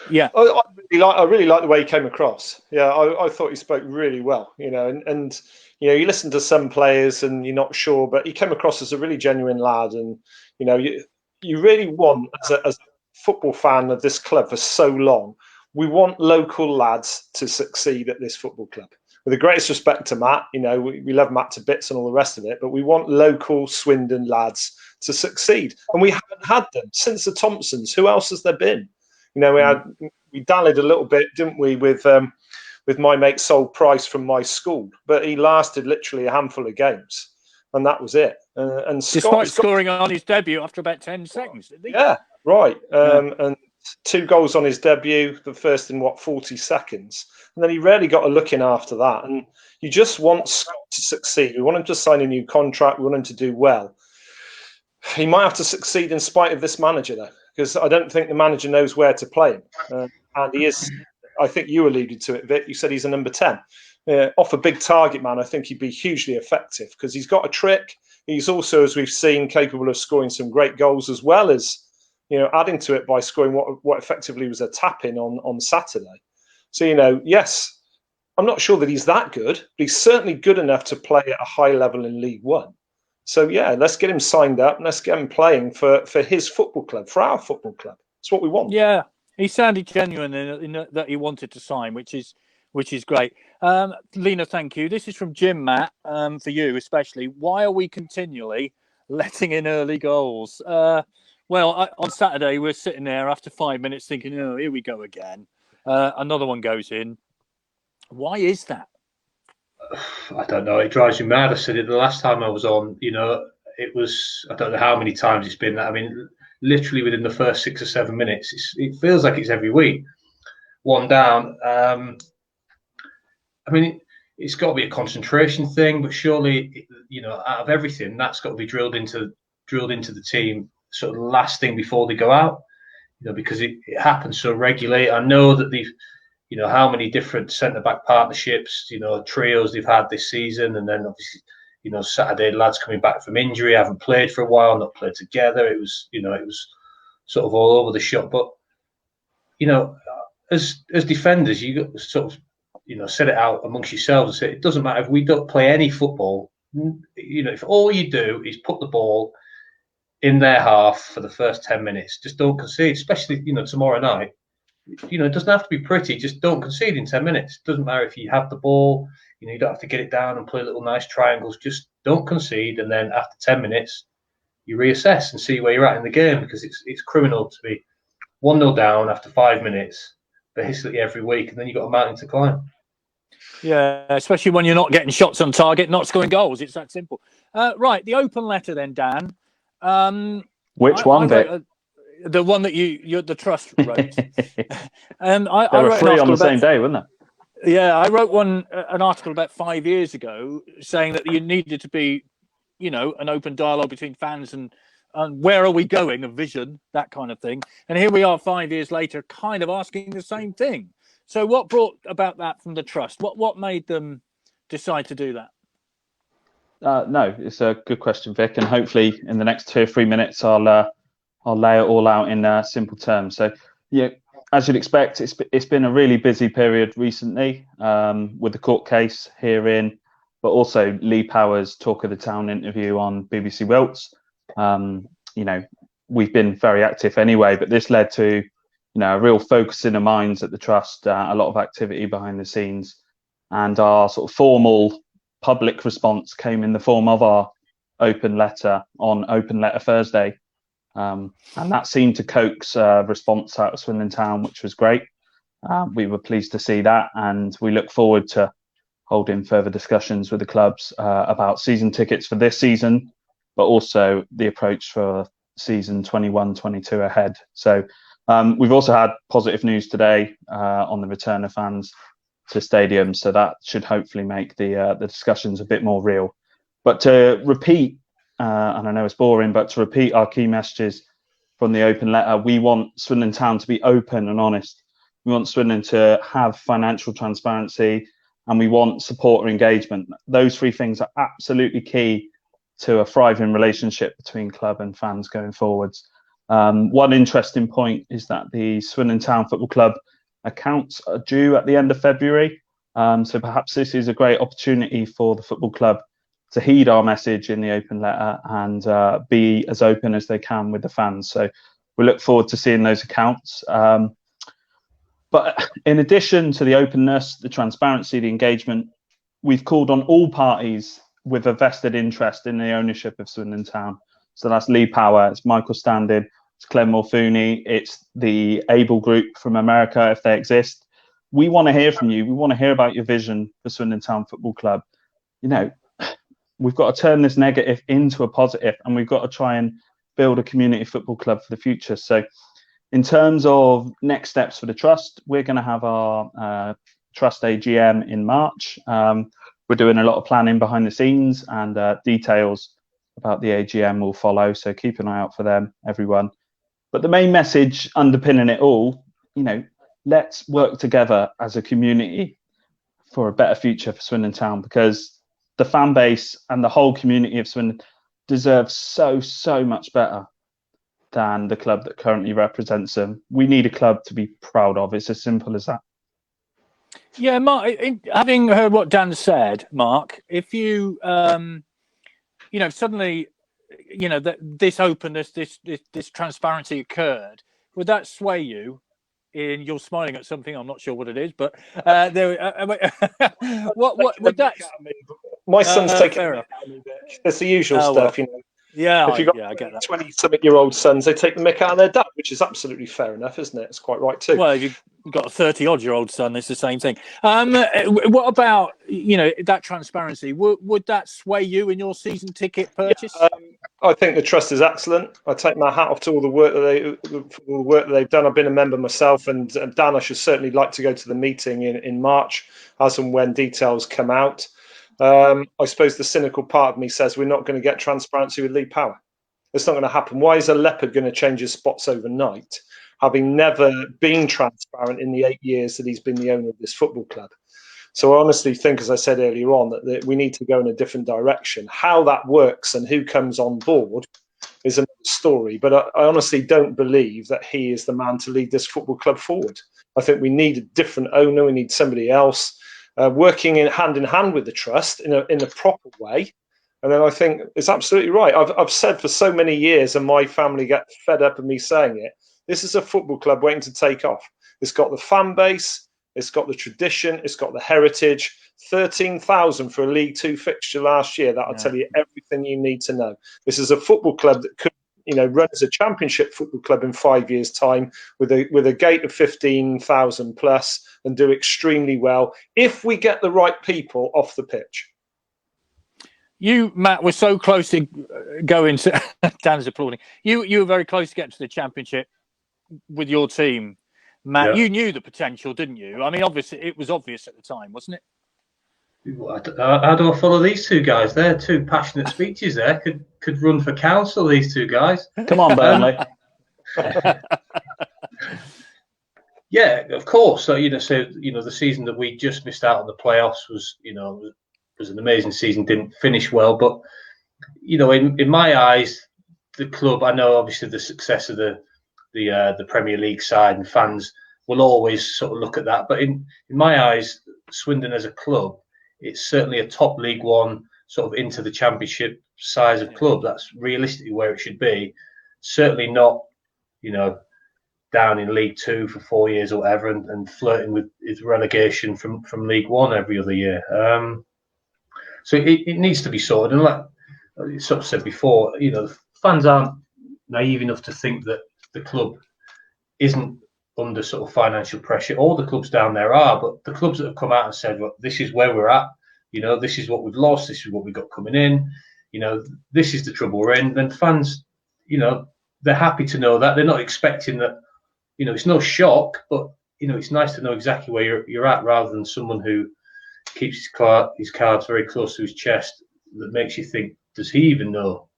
Yeah, I really like the way he came across. Yeah, I thought he spoke really well. And you listen to some players and you're not sure, but he came across as a really genuine lad. And you really want, as a football fan of this club for so long, we want local lads to succeed at this football club. With the greatest respect to Matt, we love Matt to bits and all the rest of it, but we want local Swindon lads to succeed, and we haven't had them since the Thompsons. Who else has there been? We dallied a little bit, didn't we, with my mate Sol Price from my school, but he lasted literally a handful of games, and that was it. And despite scoring on his debut after about 10 seconds, didn't he? Yeah, right. And 2 goals on his debut, the first in 40 seconds. And then he rarely got a look in after that. And you just want Scott to succeed. We want him to sign a new contract. We want him to do well. He might have to succeed in spite of this manager, though, because I don't think the manager knows where to play him. And he is, I think you alluded to it, Vic. You said he's a number 10. Off a big target man, I think he'd be hugely effective because he's got a trick. He's also, as we've seen, capable of scoring some great goals as well as, adding to it by scoring what effectively was a tap-in on Saturday. So, yes, I'm not sure that he's that good, but he's certainly good enough to play at a high level in League One. So, yeah, let's get him signed up and let's get him playing for his football club, for our football club. That's what we want. Yeah, he sounded genuine in that he wanted to sign, which is great. Lena, thank you. This is from Jim, Matt, for you especially. Why are we continually letting in early goals? On Saturday, we're sitting there after 5 minutes thinking, oh, here we go again. Another one goes in. Why is that? I don't know. It drives me mad. I said it the last time I was on. It was, I don't know how many times it's been. I mean, literally within the first 6 or 7 minutes, it feels like it's every week. One down. It's got to be a concentration thing, but surely, out of everything, that's got to be drilled into the team sort of last thing before they go out. Because it happens so regularly. I know that they've, how many different centre-back partnerships, trios they've had this season. And then obviously, Saturday, lads coming back from injury, haven't played for a while, not played together. It was sort of all over the shop. But, as defenders, you got sort of, set it out amongst yourselves and say, it doesn't matter if we don't play any football. If all you do is put the ball in their half for the first 10 minutes, just don't concede, especially, tomorrow night. It doesn't have to be pretty, just don't concede in 10 minutes. It doesn't matter if you have the ball, you don't have to get it down and play little nice triangles, just don't concede. And then after 10 minutes, you reassess and see where you're at in the game, because it's criminal to be 1-0 down after 5 minutes, basically every week, and then you've got a mountain to climb. Yeah, especially when you're not getting shots on target, not scoring goals. It's that simple. Right, the open letter then, Dan. Which one, Vic? The one that the trust wrote. There were 3 on the same day, weren't there? Yeah, I wrote an article about 5 years ago saying that you needed to be, an open dialogue between fans and where are we going, a vision, that kind of thing. And here we are 5 years later, kind of asking the same thing. So what brought about that from the trust? What made them decide to do that? No, it's a good question, Vic, and hopefully in the next 2 or 3 minutes I'll lay it all out in simple terms. So, yeah, as you'd expect, it's been a really busy period recently with the court case herein, but also Lee Power's Talk of the Town interview on BBC Wilts. We've been very active anyway, but this led to a real focus in the minds at the trust, a lot of activity behind the scenes, and our sort of formal public response came in the form of our open letter on Open Letter Thursday. And that seemed to coax a response out of Swindon Town, which was great. We were pleased to see that, and we look forward to holding further discussions with the clubs about season tickets for this season, but also the approach for season 21-22 ahead. So we've also had positive news today on the return of fans to stadiums, so that should hopefully make the discussions a bit more real. But to repeat, and I know it's boring, but to repeat our key messages from the open letter, we want Swindon Town to be open and honest. We want Swindon to have financial transparency, and we want support and engagement. Those three things are absolutely key to a thriving relationship between club and fans going forwards. One interesting point is that the Swindon Town Football Club accounts are due at the end of February. So perhaps this is a great opportunity for the football club to heed our message in the open letter and be as open as they can with the fans. So we look forward to seeing those accounts. But in addition to the openness, the transparency, the engagement, we've called on all parties with a vested interest in the ownership of Swindon Town. So that's Lee Power, it's Michael Standing, it's Clem Mulfooney, it's the Able Group from America, if they exist. We want to hear from you. We want to hear about your vision for Swindon Town Football Club. We've got to turn this negative into a positive, and we've got to try and build a community football club for the future. So in terms of next steps for the trust, we're going to have our trust AGM in March. We're doing a lot of planning behind the scenes, and details about the AGM will follow. So keep an eye out for them, everyone. But the main message underpinning it all, let's work together as a community for a better future for Swindon Town, because the fan base and the whole community of Swindon deserves so much better than the club that currently represents them. We need a club to be proud of. It's as simple as that. Yeah, Mark, having heard what Dan said, Mark, if you, suddenly, that this openness, this transparency occurred, would that sway you? You're smiling at something, I'm not sure what it is, but what would that? My son's taking it. It's the usual stuff, Yeah, if you've got 20-something-year-old sons, they take the mick out of their dad, which is absolutely fair enough, isn't it? It's quite right too. Well, if you've got a 30-odd-year-old son, it's the same thing. What about that transparency? Would that sway you in your season ticket purchase? I think the trust is excellent. I take my hat off to all the work that they've done. I've been a member myself, and Dan, I should certainly like to go to the meeting in March, as and when details come out. I suppose the cynical part of me says we're not going to get transparency with Lee Power. It's not going to happen. Why is a leopard going to change his spots overnight, having never been transparent in the 8 years that he's been the owner of this football club? So I honestly think, as I said earlier on, that we need to go in a different direction. How that works and who comes on board is another story. But I honestly don't believe that he is the man to lead this football club forward. I think we need a different owner. We need somebody else working in hand with the trust in a proper way. And then I think it's absolutely right. I've said for so many years, and my family get fed up of me saying it, this is a football club waiting to take off. It's got the fan base, it's got the tradition, it's got the heritage. 13,000 for a League Two fixture last year. That'll tell you everything you need to know. This is a football club that could run as a championship football club in 5 years' time with a gate of 15,000 plus, and do extremely well if we get the right people off the pitch. You, Matt, were so close to going to Dan's applauding. You were very close to getting to the championship with your team, Matt. Yeah. You knew the potential, didn't you? I mean, obviously, it was obvious at the time, wasn't it? How do I follow these two guys? They're two passionate speeches there. Could run for council, these two guys. Come on, Burnley. Yeah, of course. So the season that we just missed out on the playoffs was an amazing season. Didn't finish well, but in my eyes, the club. I know obviously the success of the Premier League side and fans will always sort of look at that. But in my eyes, Swindon as a club, it's certainly a top League One sort of into the Championship size of club. That's realistically where it should be. Certainly not, down in League Two for 4 years or whatever, and flirting with its relegation from League One every other year. So it needs to be sorted. And like I sort of said before, fans aren't naive enough to think that the club isn't under sort of financial pressure. All the clubs down there are, but the clubs that have come out and said, "Well, this is where we're at. This is what we've lost. This is what we've got coming in. This is the trouble we're in." Then fans, they're happy to know that. They're not expecting that. It's no shock, but it's nice to know exactly where you're at, rather than someone who keeps his cards very close to his chest. That makes you think, does he even know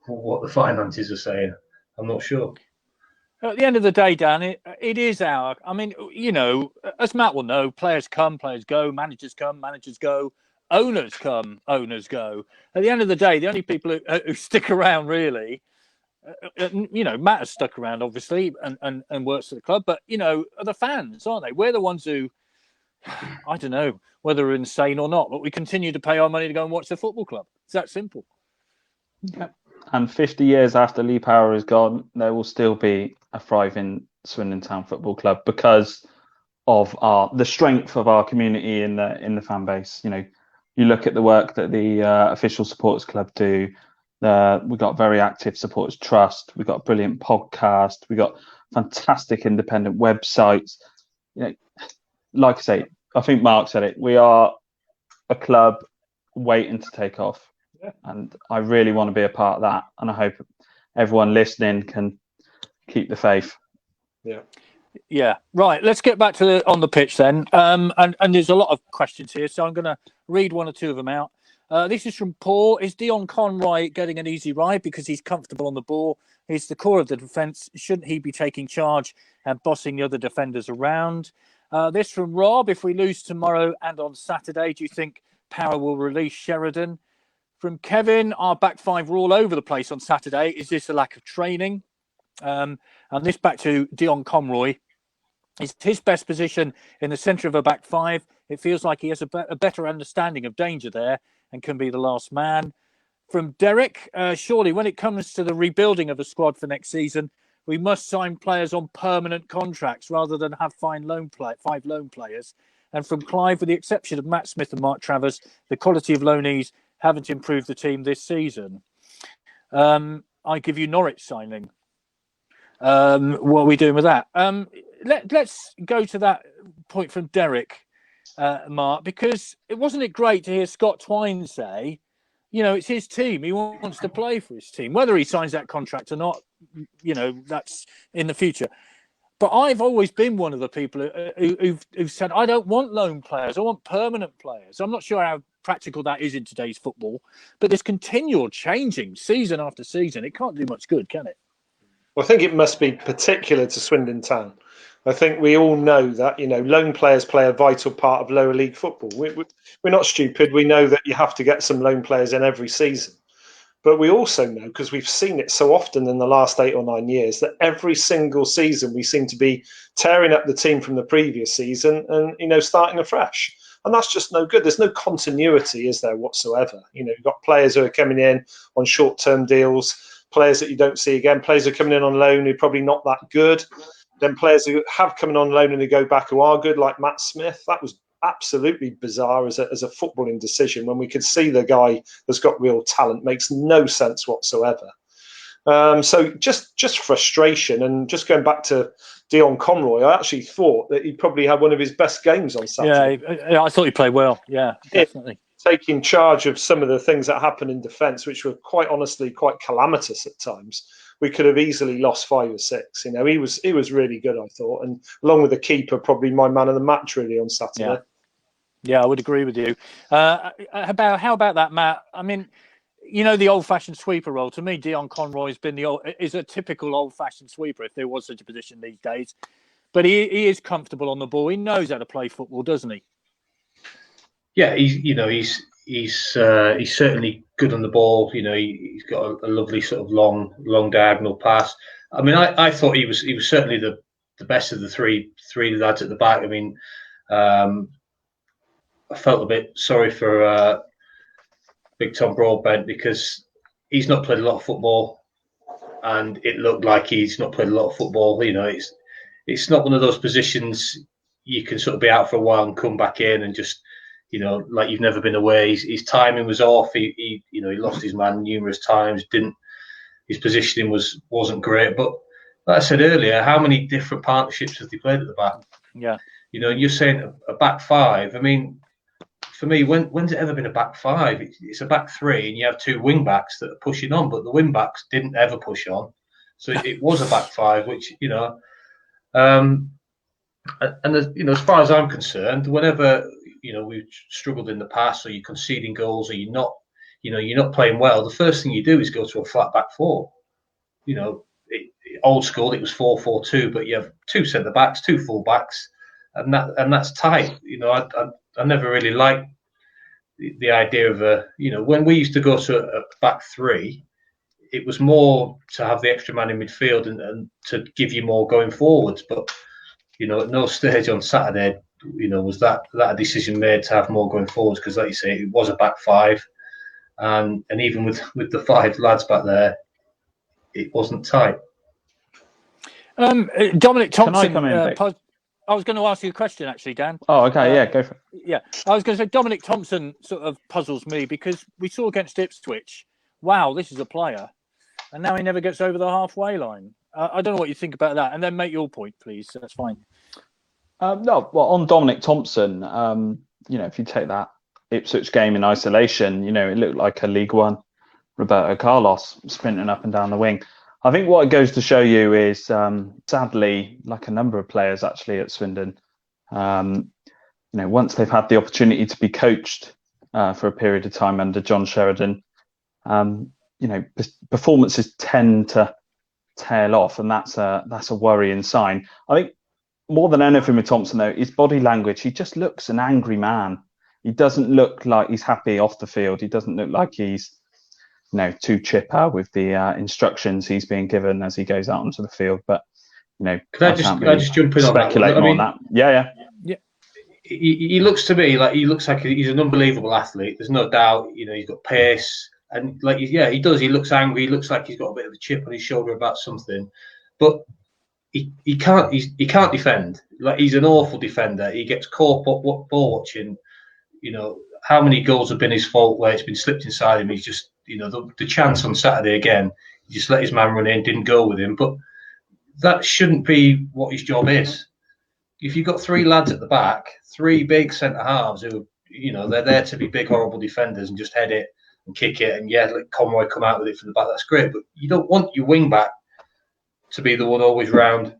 what the finances are saying? I'm not sure. At the end of the day, Dan, it is our. I mean, as Matt will know, players come, players go, managers come, managers go, owners come, owners go. At the end of the day, the only people who stick around really. Matt has stuck around, obviously, and works for the club, but, are the fans, aren't they? We're the ones who, I don't know whether we're insane or not, but we continue to pay our money to go and watch the football club. It's that simple. Yeah. And 50 years after Lee Power is gone, there will still be a thriving Swindon Town Football Club because of the strength of our community in the fan base. You look at the work that the official supporters club do. We've got very active supporters trust. We've got a brilliant podcast. We've got fantastic independent websites. Like I say, I think Mark said it. We are a club waiting to take off. Yeah. And I really want to be a part of that. And I hope everyone listening can keep the faith. Yeah. Yeah. Right. Let's get back to on the pitch then. And there's a lot of questions here, so I'm going to read one or two of them out. This is from Paul. Is Dion Conroy getting an easy ride because he's comfortable on the ball? He's the core of the defence. Shouldn't he be taking charge and bossing the other defenders around? This from Rob. If we lose tomorrow and on Saturday, do you think Power will release Sheridan? From Kevin, our back five were all over the place on Saturday. Is this a lack of training? And this back to Dion Conroy. It's his best position in the centre of a back five. It feels like he has a better understanding of danger there and can be the last man. From Derek, surely when it comes to the rebuilding of a squad for next season, we must sign players on permanent contracts rather than have five loan players. And from Clive, with the exception of Matt Smith and Mark Travers, the quality of loanees haven't improved the team this season. I give you Norwich signing. What are we doing with that? Let's go to that point from Derek, Mark, because wasn't it great to hear Scott Twine say, it's his team. He wants to play for his team. Whether he signs that contract or not, that's in the future. But I've always been one of the people who've said, I don't want loan players. I want permanent players. I'm not sure how practical that is in today's football, but this continual changing season after season, it can't do much good, can it? Well, I think it must be particular to Swindon Town. I think we all know that, loan players play a vital part of lower league football. We're not stupid. We know that you have to get some loan players in every season. But we also know, because we've seen it so often in the last 8 or 9 years, that every single season we seem to be tearing up the team from the previous season and, starting afresh. And that's just no good. There's no continuity, is there, whatsoever? You've got players who are coming in on short-term deals, players that you don't see again, players who are coming in on loan who are probably not that good. Then players who have come in on loan and they go back who are good, like Matt Smith. That was absolutely bizarre as a footballing decision when we could see the guy that's got real talent. Makes no sense whatsoever. So just frustration. And just going back to Dion Conroy, I actually thought that he probably had one of his best games on Saturday. Yeah, I thought he played well. Yeah, definitely. Taking charge of some of the things that happened in defence, which were quite honestly quite calamitous at times. We could have easily lost 5 or 6. He was really good, I thought, and along with the keeper, probably my man of the match really on Saturday. Yeah, I would agree with you. How about that, Matt? I mean, the old-fashioned sweeper role. To me, Dion Conroy is a typical old-fashioned sweeper, if there was such a position these days. but he is comfortable on the ball. He knows how to play football, doesn't he? Yeah, he's certainly good on the ball. He's got a lovely sort of long diagonal pass. I mean, I thought he was certainly the best of the three lads at the back. I mean, I felt a bit sorry for Big Tom Broadbent because he's not played a lot of football, and it looked like he's not played a lot of football. It's not one of those positions you can sort of be out for a while and come back in and just, like you've never been away. His timing was off. He lost his man numerous times. His positioning wasn't great. But like I said earlier, how many different partnerships has he played at the back? Yeah. You're saying a back five. I mean, for me, when's it ever been a back five? It's a back three, and you have two wing backs that are pushing on, but the wing backs didn't ever push on, so it was a back five. Which and as far as I'm concerned, whenever we've struggled in the past, or you're conceding goals, or you're not playing well, the first thing you do is go to a flat back four. Old school, it was 4-4-2, but you have two centre backs, two full backs, and that's tight. I never really liked the idea of when we used to go to a back three, it was more to have the extra man in midfield and to give you more going forwards. But at no stage on Saturday, was that a decision made to have more going forwards, because, like you say, it was a back five, and even with the five lads back there, it wasn't tight. Dominic Thompson. Can I come in? I was going to ask you a question, actually, Dan. Oh, okay, yeah, go for it. Yeah, I was going to say Dominic Thompson sort of puzzles me, because we saw against Ipswich, wow, this is a player, and now he never gets over the halfway line. I don't know what you think about that, and then make your point, please. That's fine. No, well, on Dominic Thompson, if you take that Ipswich game in isolation, it looked like a League One Roberto Carlos sprinting up and down the wing. I think what it goes to show you is, sadly, like a number of players actually at Swindon, once they've had the opportunity to be coached for a period of time under John Sheridan, performances tend to tail off, and that's a worrying sign. I think more than anything with Thompson, though, his body language, he just looks an angry man. He doesn't look like he's happy off the field. He doesn't look like he's too chipper with the instructions he's being given as he goes out onto the field. But can I just jump in on that? On that. Yeah. He looks to me like he's an unbelievable athlete. There's no doubt. He's got pace, and he does. He looks angry. He looks like he's got a bit of a chip on his shoulder about something, but he can't defend. Like, he's an awful defender. He gets caught ball watching. How many goals have been his fault where it's been slipped inside him? He's just, the chance on Saturday again, he just let his man run in, didn't go with him. But that shouldn't be what his job is. If you've got three lads at the back, three big centre halves who, they're there to be big, horrible defenders and just head it and kick it, and let Conroy come out with it from the back, that's great. But you don't want your wing back to be the one always round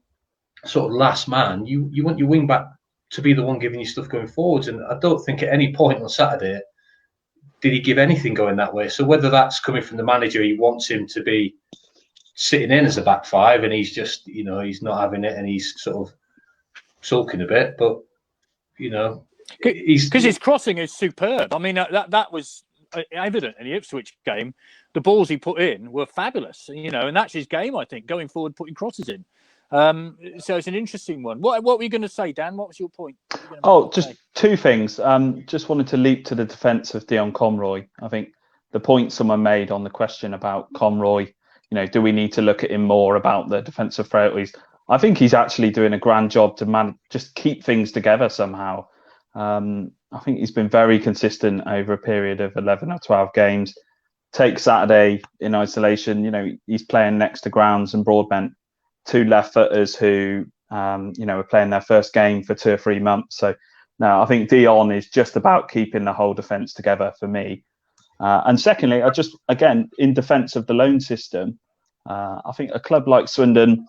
sort of last man. You want your wing back to be the one giving you stuff going forwards. And I don't think at any point on Saturday did he give anything going that way. So whether that's coming from the manager, he wants him to be sitting in as a back five, and he's just, he's not having it, and he's sort of sulking a bit. But, because his crossing is superb. I mean, that was evident in the Ipswich game. The balls he put in were fabulous, and that's his game, I think, going forward, putting crosses in. So it's an interesting one. What were you going to say, Dan? What was your point? Just two things. Just wanted to leap to the defence of Dion Conroy. I think the point someone made on the question about Conroy, do we need to look at him more about the defensive frailties? I think he's actually doing a grand job to just keep things together somehow. I think he's been very consistent over a period of 11 or 12 games. Take Saturday in isolation, he's playing next to Grounds and Broadbent, two left footers who, are playing their first game for 2 or 3 months. So no, I think Dion is just about keeping the whole defence together for me. And secondly, again, in defence of the loan system, I think a club like Swindon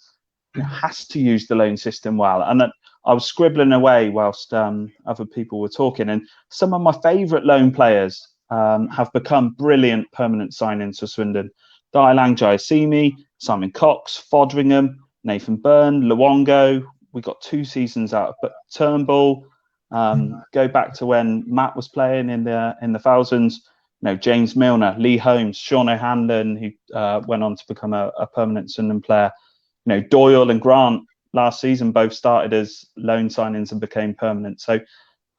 has to use the loan system well. And I was scribbling away whilst other people were talking, and some of my favourite loan players have become brilliant permanent signings for Swindon. Dialang Jayasimi, Simon Cox, Fodringham, Nathan Byrne, Luongo, we got 2 seasons out. But Turnbull, go back to when Matt was playing in the thousands. James Milner, Lee Holmes, Sean O'Hanlon, who went on to become a permanent Sunderland player. Doyle and Grant last season both started as loan signings and became permanent. So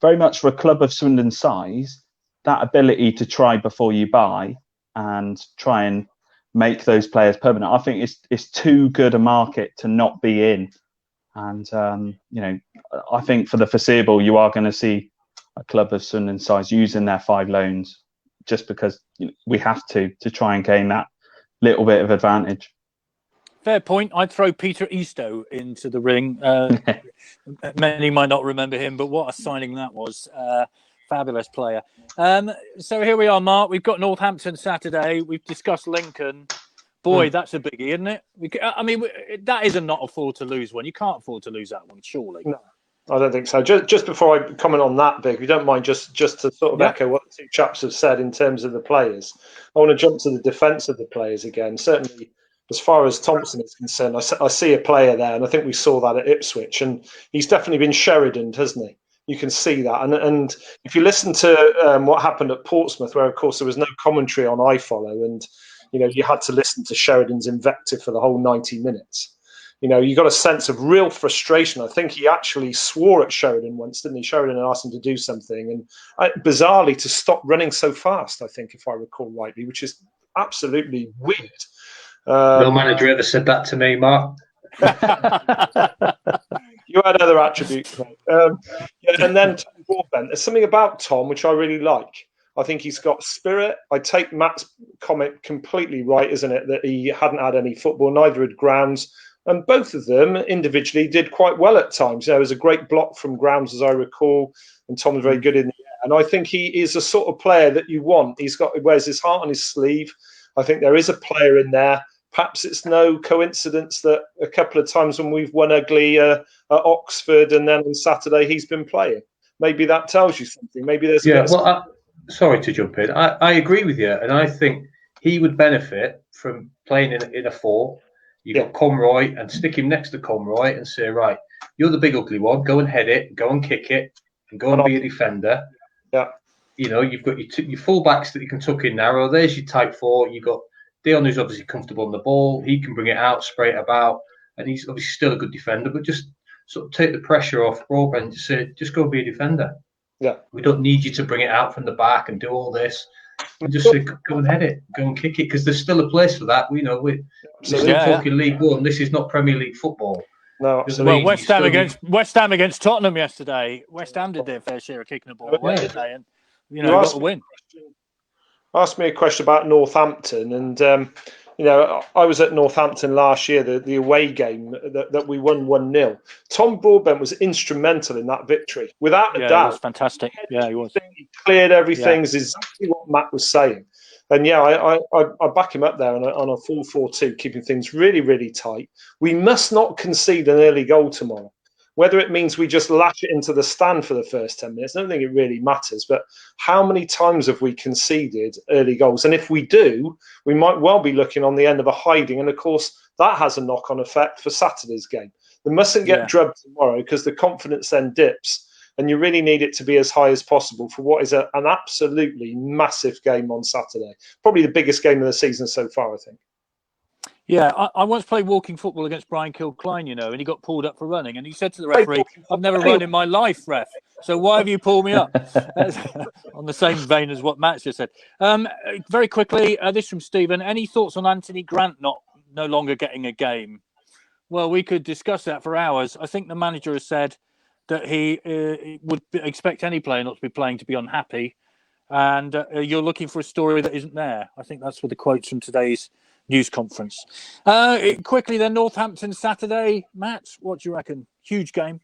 very much for a club of Sunderland's size, that ability to try before you buy and try and make those players permanent, I think it's too good a market to not be in. And I think for the foreseeable, you are going to see a club of Sunderland's size using their 5 loans, just because we have to try and gain that little bit of advantage. Fair point. I'd throw Peter Eastoe into the ring. Many might not remember him, but what a signing that was. Fabulous player. So here we are, Mark. We've got Northampton Saturday. We've discussed Lincoln. Boy, that's a biggie, isn't it? That is not a 4 to lose one. You can't afford to lose that one, surely. No, I don't think so. Just before I comment on that, Vic, if you don't mind, just to sort of echo what the 2 chaps have said in terms of the players, I want to jump to the defence of the players again. Certainly, as far as Thompson is concerned, I see a player there, and I think we saw that at Ipswich, and he's definitely been Sheridan'd, hasn't he? You can see that. And if you listen to what happened at Portsmouth, where, of course, there was no commentary on iFollow, and you had to listen to Sheridan's invective for the whole 90 minutes. You got a sense of real frustration. I think he actually swore at Sheridan once, didn't he? Sheridan asked him to do something, and bizarrely to stop running so fast, I think, if I recall rightly, which is absolutely weird. No manager ever said that to me, Mark. You had other attributes, mate. And then Tom Broadbent. There's something about Tom which I really like. I think he's got spirit. I take Matt's comment completely right, isn't it? That he hadn't had any football, neither had Grounds. And both of them individually did quite well at times. There was a great block from Grounds, as I recall, and Tom was very good in the air. And I think he is a sort of player that you want. He wears his heart on his sleeve. I think there is a player in there. Perhaps it's no coincidence that a couple of times when we've won ugly at Oxford, and then on Saturday he's been playing. Maybe that tells you something. Maybe there's sorry to jump in. I agree with you, and I think he would benefit from playing in a 4. You've got Conroy, and stick him next to Conroy and say, right, you're the big ugly one. Go and head it, go and kick it, and go and be a defender. Yeah. You've got your full-backs that you can tuck in narrow. There's your type 4. You've got Dion, who's obviously comfortable on the ball. He can bring it out, spray it about, and he's obviously still a good defender, but just sort of take the pressure off Broadbent and say, just go and be a defender. Yeah. We don't need you to bring it out from the back and do all this. And just say, go and head it, go and kick it, because there's still a place for that. We're still talking League One. This is not Premier League football. No, well, West Ham against Tottenham yesterday. West Ham did their fair share of kicking the ball away, didn't they? And got a win. Asked me a question about Northampton, and I was at Northampton last year, the away game that we won 1-0. Tom Broadbent was instrumental in that victory, without a doubt. He was fantastic. Yeah, he was. He cleared everything. Is exactly what Matt was saying. And I back him up there on a 4-4-2, keeping things really, really tight. We must not concede an early goal tomorrow. Whether it means we just lash it into the stand for the first 10 minutes, I don't think it really matters. But how many times have we conceded early goals? And if we do, we might well be looking on the end of a hiding. And, of course, that has a knock-on effect for Saturday's game. They mustn't get drubbed tomorrow, because the confidence then dips. And you really need it to be as high as possible for what is an absolutely massive game on Saturday. Probably the biggest game of the season so far, I think. Yeah, I once played walking football against Brian Kilcline, and he got pulled up for running. And he said to the referee, I've never run in my life, ref. So why have you pulled me up? On the same vein as what Matt just said. Very quickly, this from Stephen. Any thoughts on Anthony Grant no longer getting a game? Well, we could discuss that for hours. I think the manager has said that he would expect any player not to be playing to be unhappy. And you're looking for a story that isn't there. I think that's what the quotes from today's news conference. Quickly then, Northampton Saturday. Matt, what do you reckon? Huge game.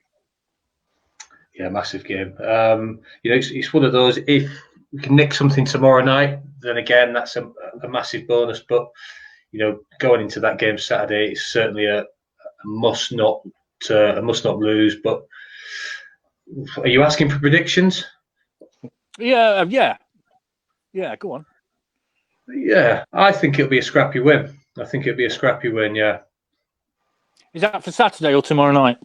Yeah, massive game. It's one of those, if we can nick something tomorrow night, then again, that's a massive bonus. But, going into that game Saturday, it's certainly a must not lose. But are you asking for predictions? Yeah, go on. Yeah, I think it'll be a scrappy win. Yeah. Is that for Saturday or tomorrow night?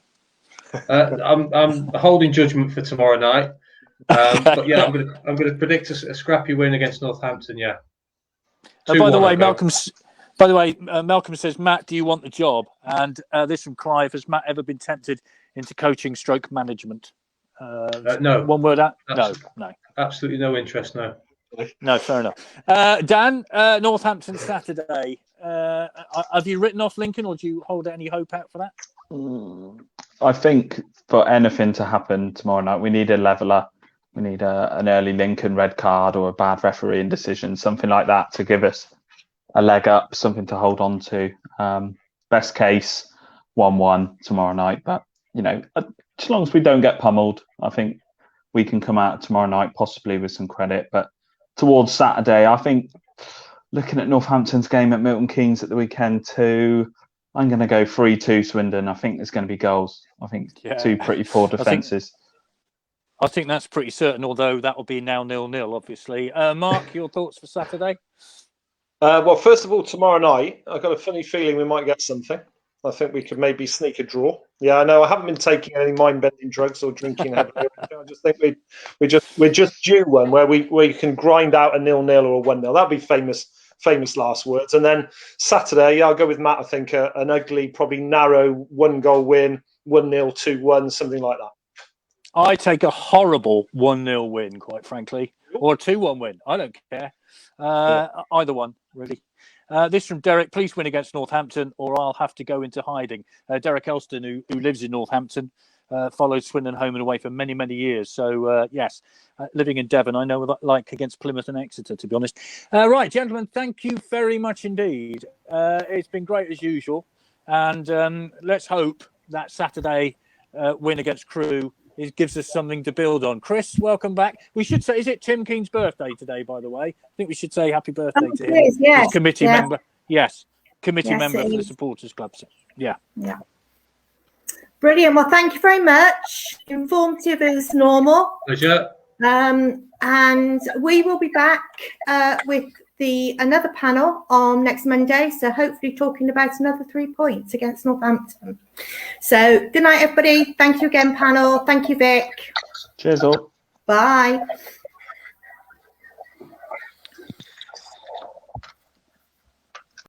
I'm holding judgment for tomorrow night. But yeah, I'm gonna predict a scrappy win against Northampton. Yeah. By the way, Malcolm says, Matt, do you want the job? And this from Clive: has Matt ever been tempted into coaching stroke management? No. One word out? No. Absolutely no interest. No. No, fair enough. Dan, Northampton Saturday. Have you written off Lincoln, or do you hold any hope out for that? I think for anything to happen tomorrow night, we need a leveller. We need an early Lincoln red card or a bad refereeing decision, something like that to give us a leg up, something to hold on to. Best case, 1-1 tomorrow night. But, as long as we don't get pummeled, I think we can come out tomorrow night possibly with some credit. But towards Saturday, I think looking at Northampton's game at Milton Keynes at the weekend too, I'm going to go 3-2 Swindon. I think there's going to be goals. I think two pretty poor defences. I think that's pretty certain, although that will be now 0-0, obviously. Mark, your thoughts for Saturday? Well, first of all, tomorrow night, I've got a funny feeling we might get something. I think we could maybe sneak a draw. Yeah, I know I haven't been taking any mind-bending drugs or drinking heavily. I just think we're just due one where we can grind out a 0-0 or a 1-0. That'd be famous last words. And then Saturday, I'll go with Matt. I think an ugly, probably narrow 1-goal win, 1-0, 2-1, something like that. I take a horrible 1-0 win, quite frankly, or a 2-1 win. I don't care. Either one, really. This from Derek: please win against Northampton, or I'll have to go into hiding. Derek Elston, who lives in Northampton, followed Swindon home and away for many, many years. So, yes, living in Devon, I know what it's like against Plymouth and Exeter, to be honest. Right, gentlemen, thank you very much indeed. It's been great as usual. And let's hope that Saturday win against Crewe gives us something to build on. Chris, welcome back. We should say, is it Tim Keen's birthday today, by the way? I think we should say happy birthday to him. Yes. He's committee member. Yes. Committee Yes, member for the supporters club. So, yeah. Brilliant. Well, thank you very much. Informative as normal. Pleasure. And we will be back with another panel on next Monday. So hopefully talking about another 3 points against Northampton. So good night, everybody. Thank you again, panel. Thank you, Vic. Cheers all. Bye.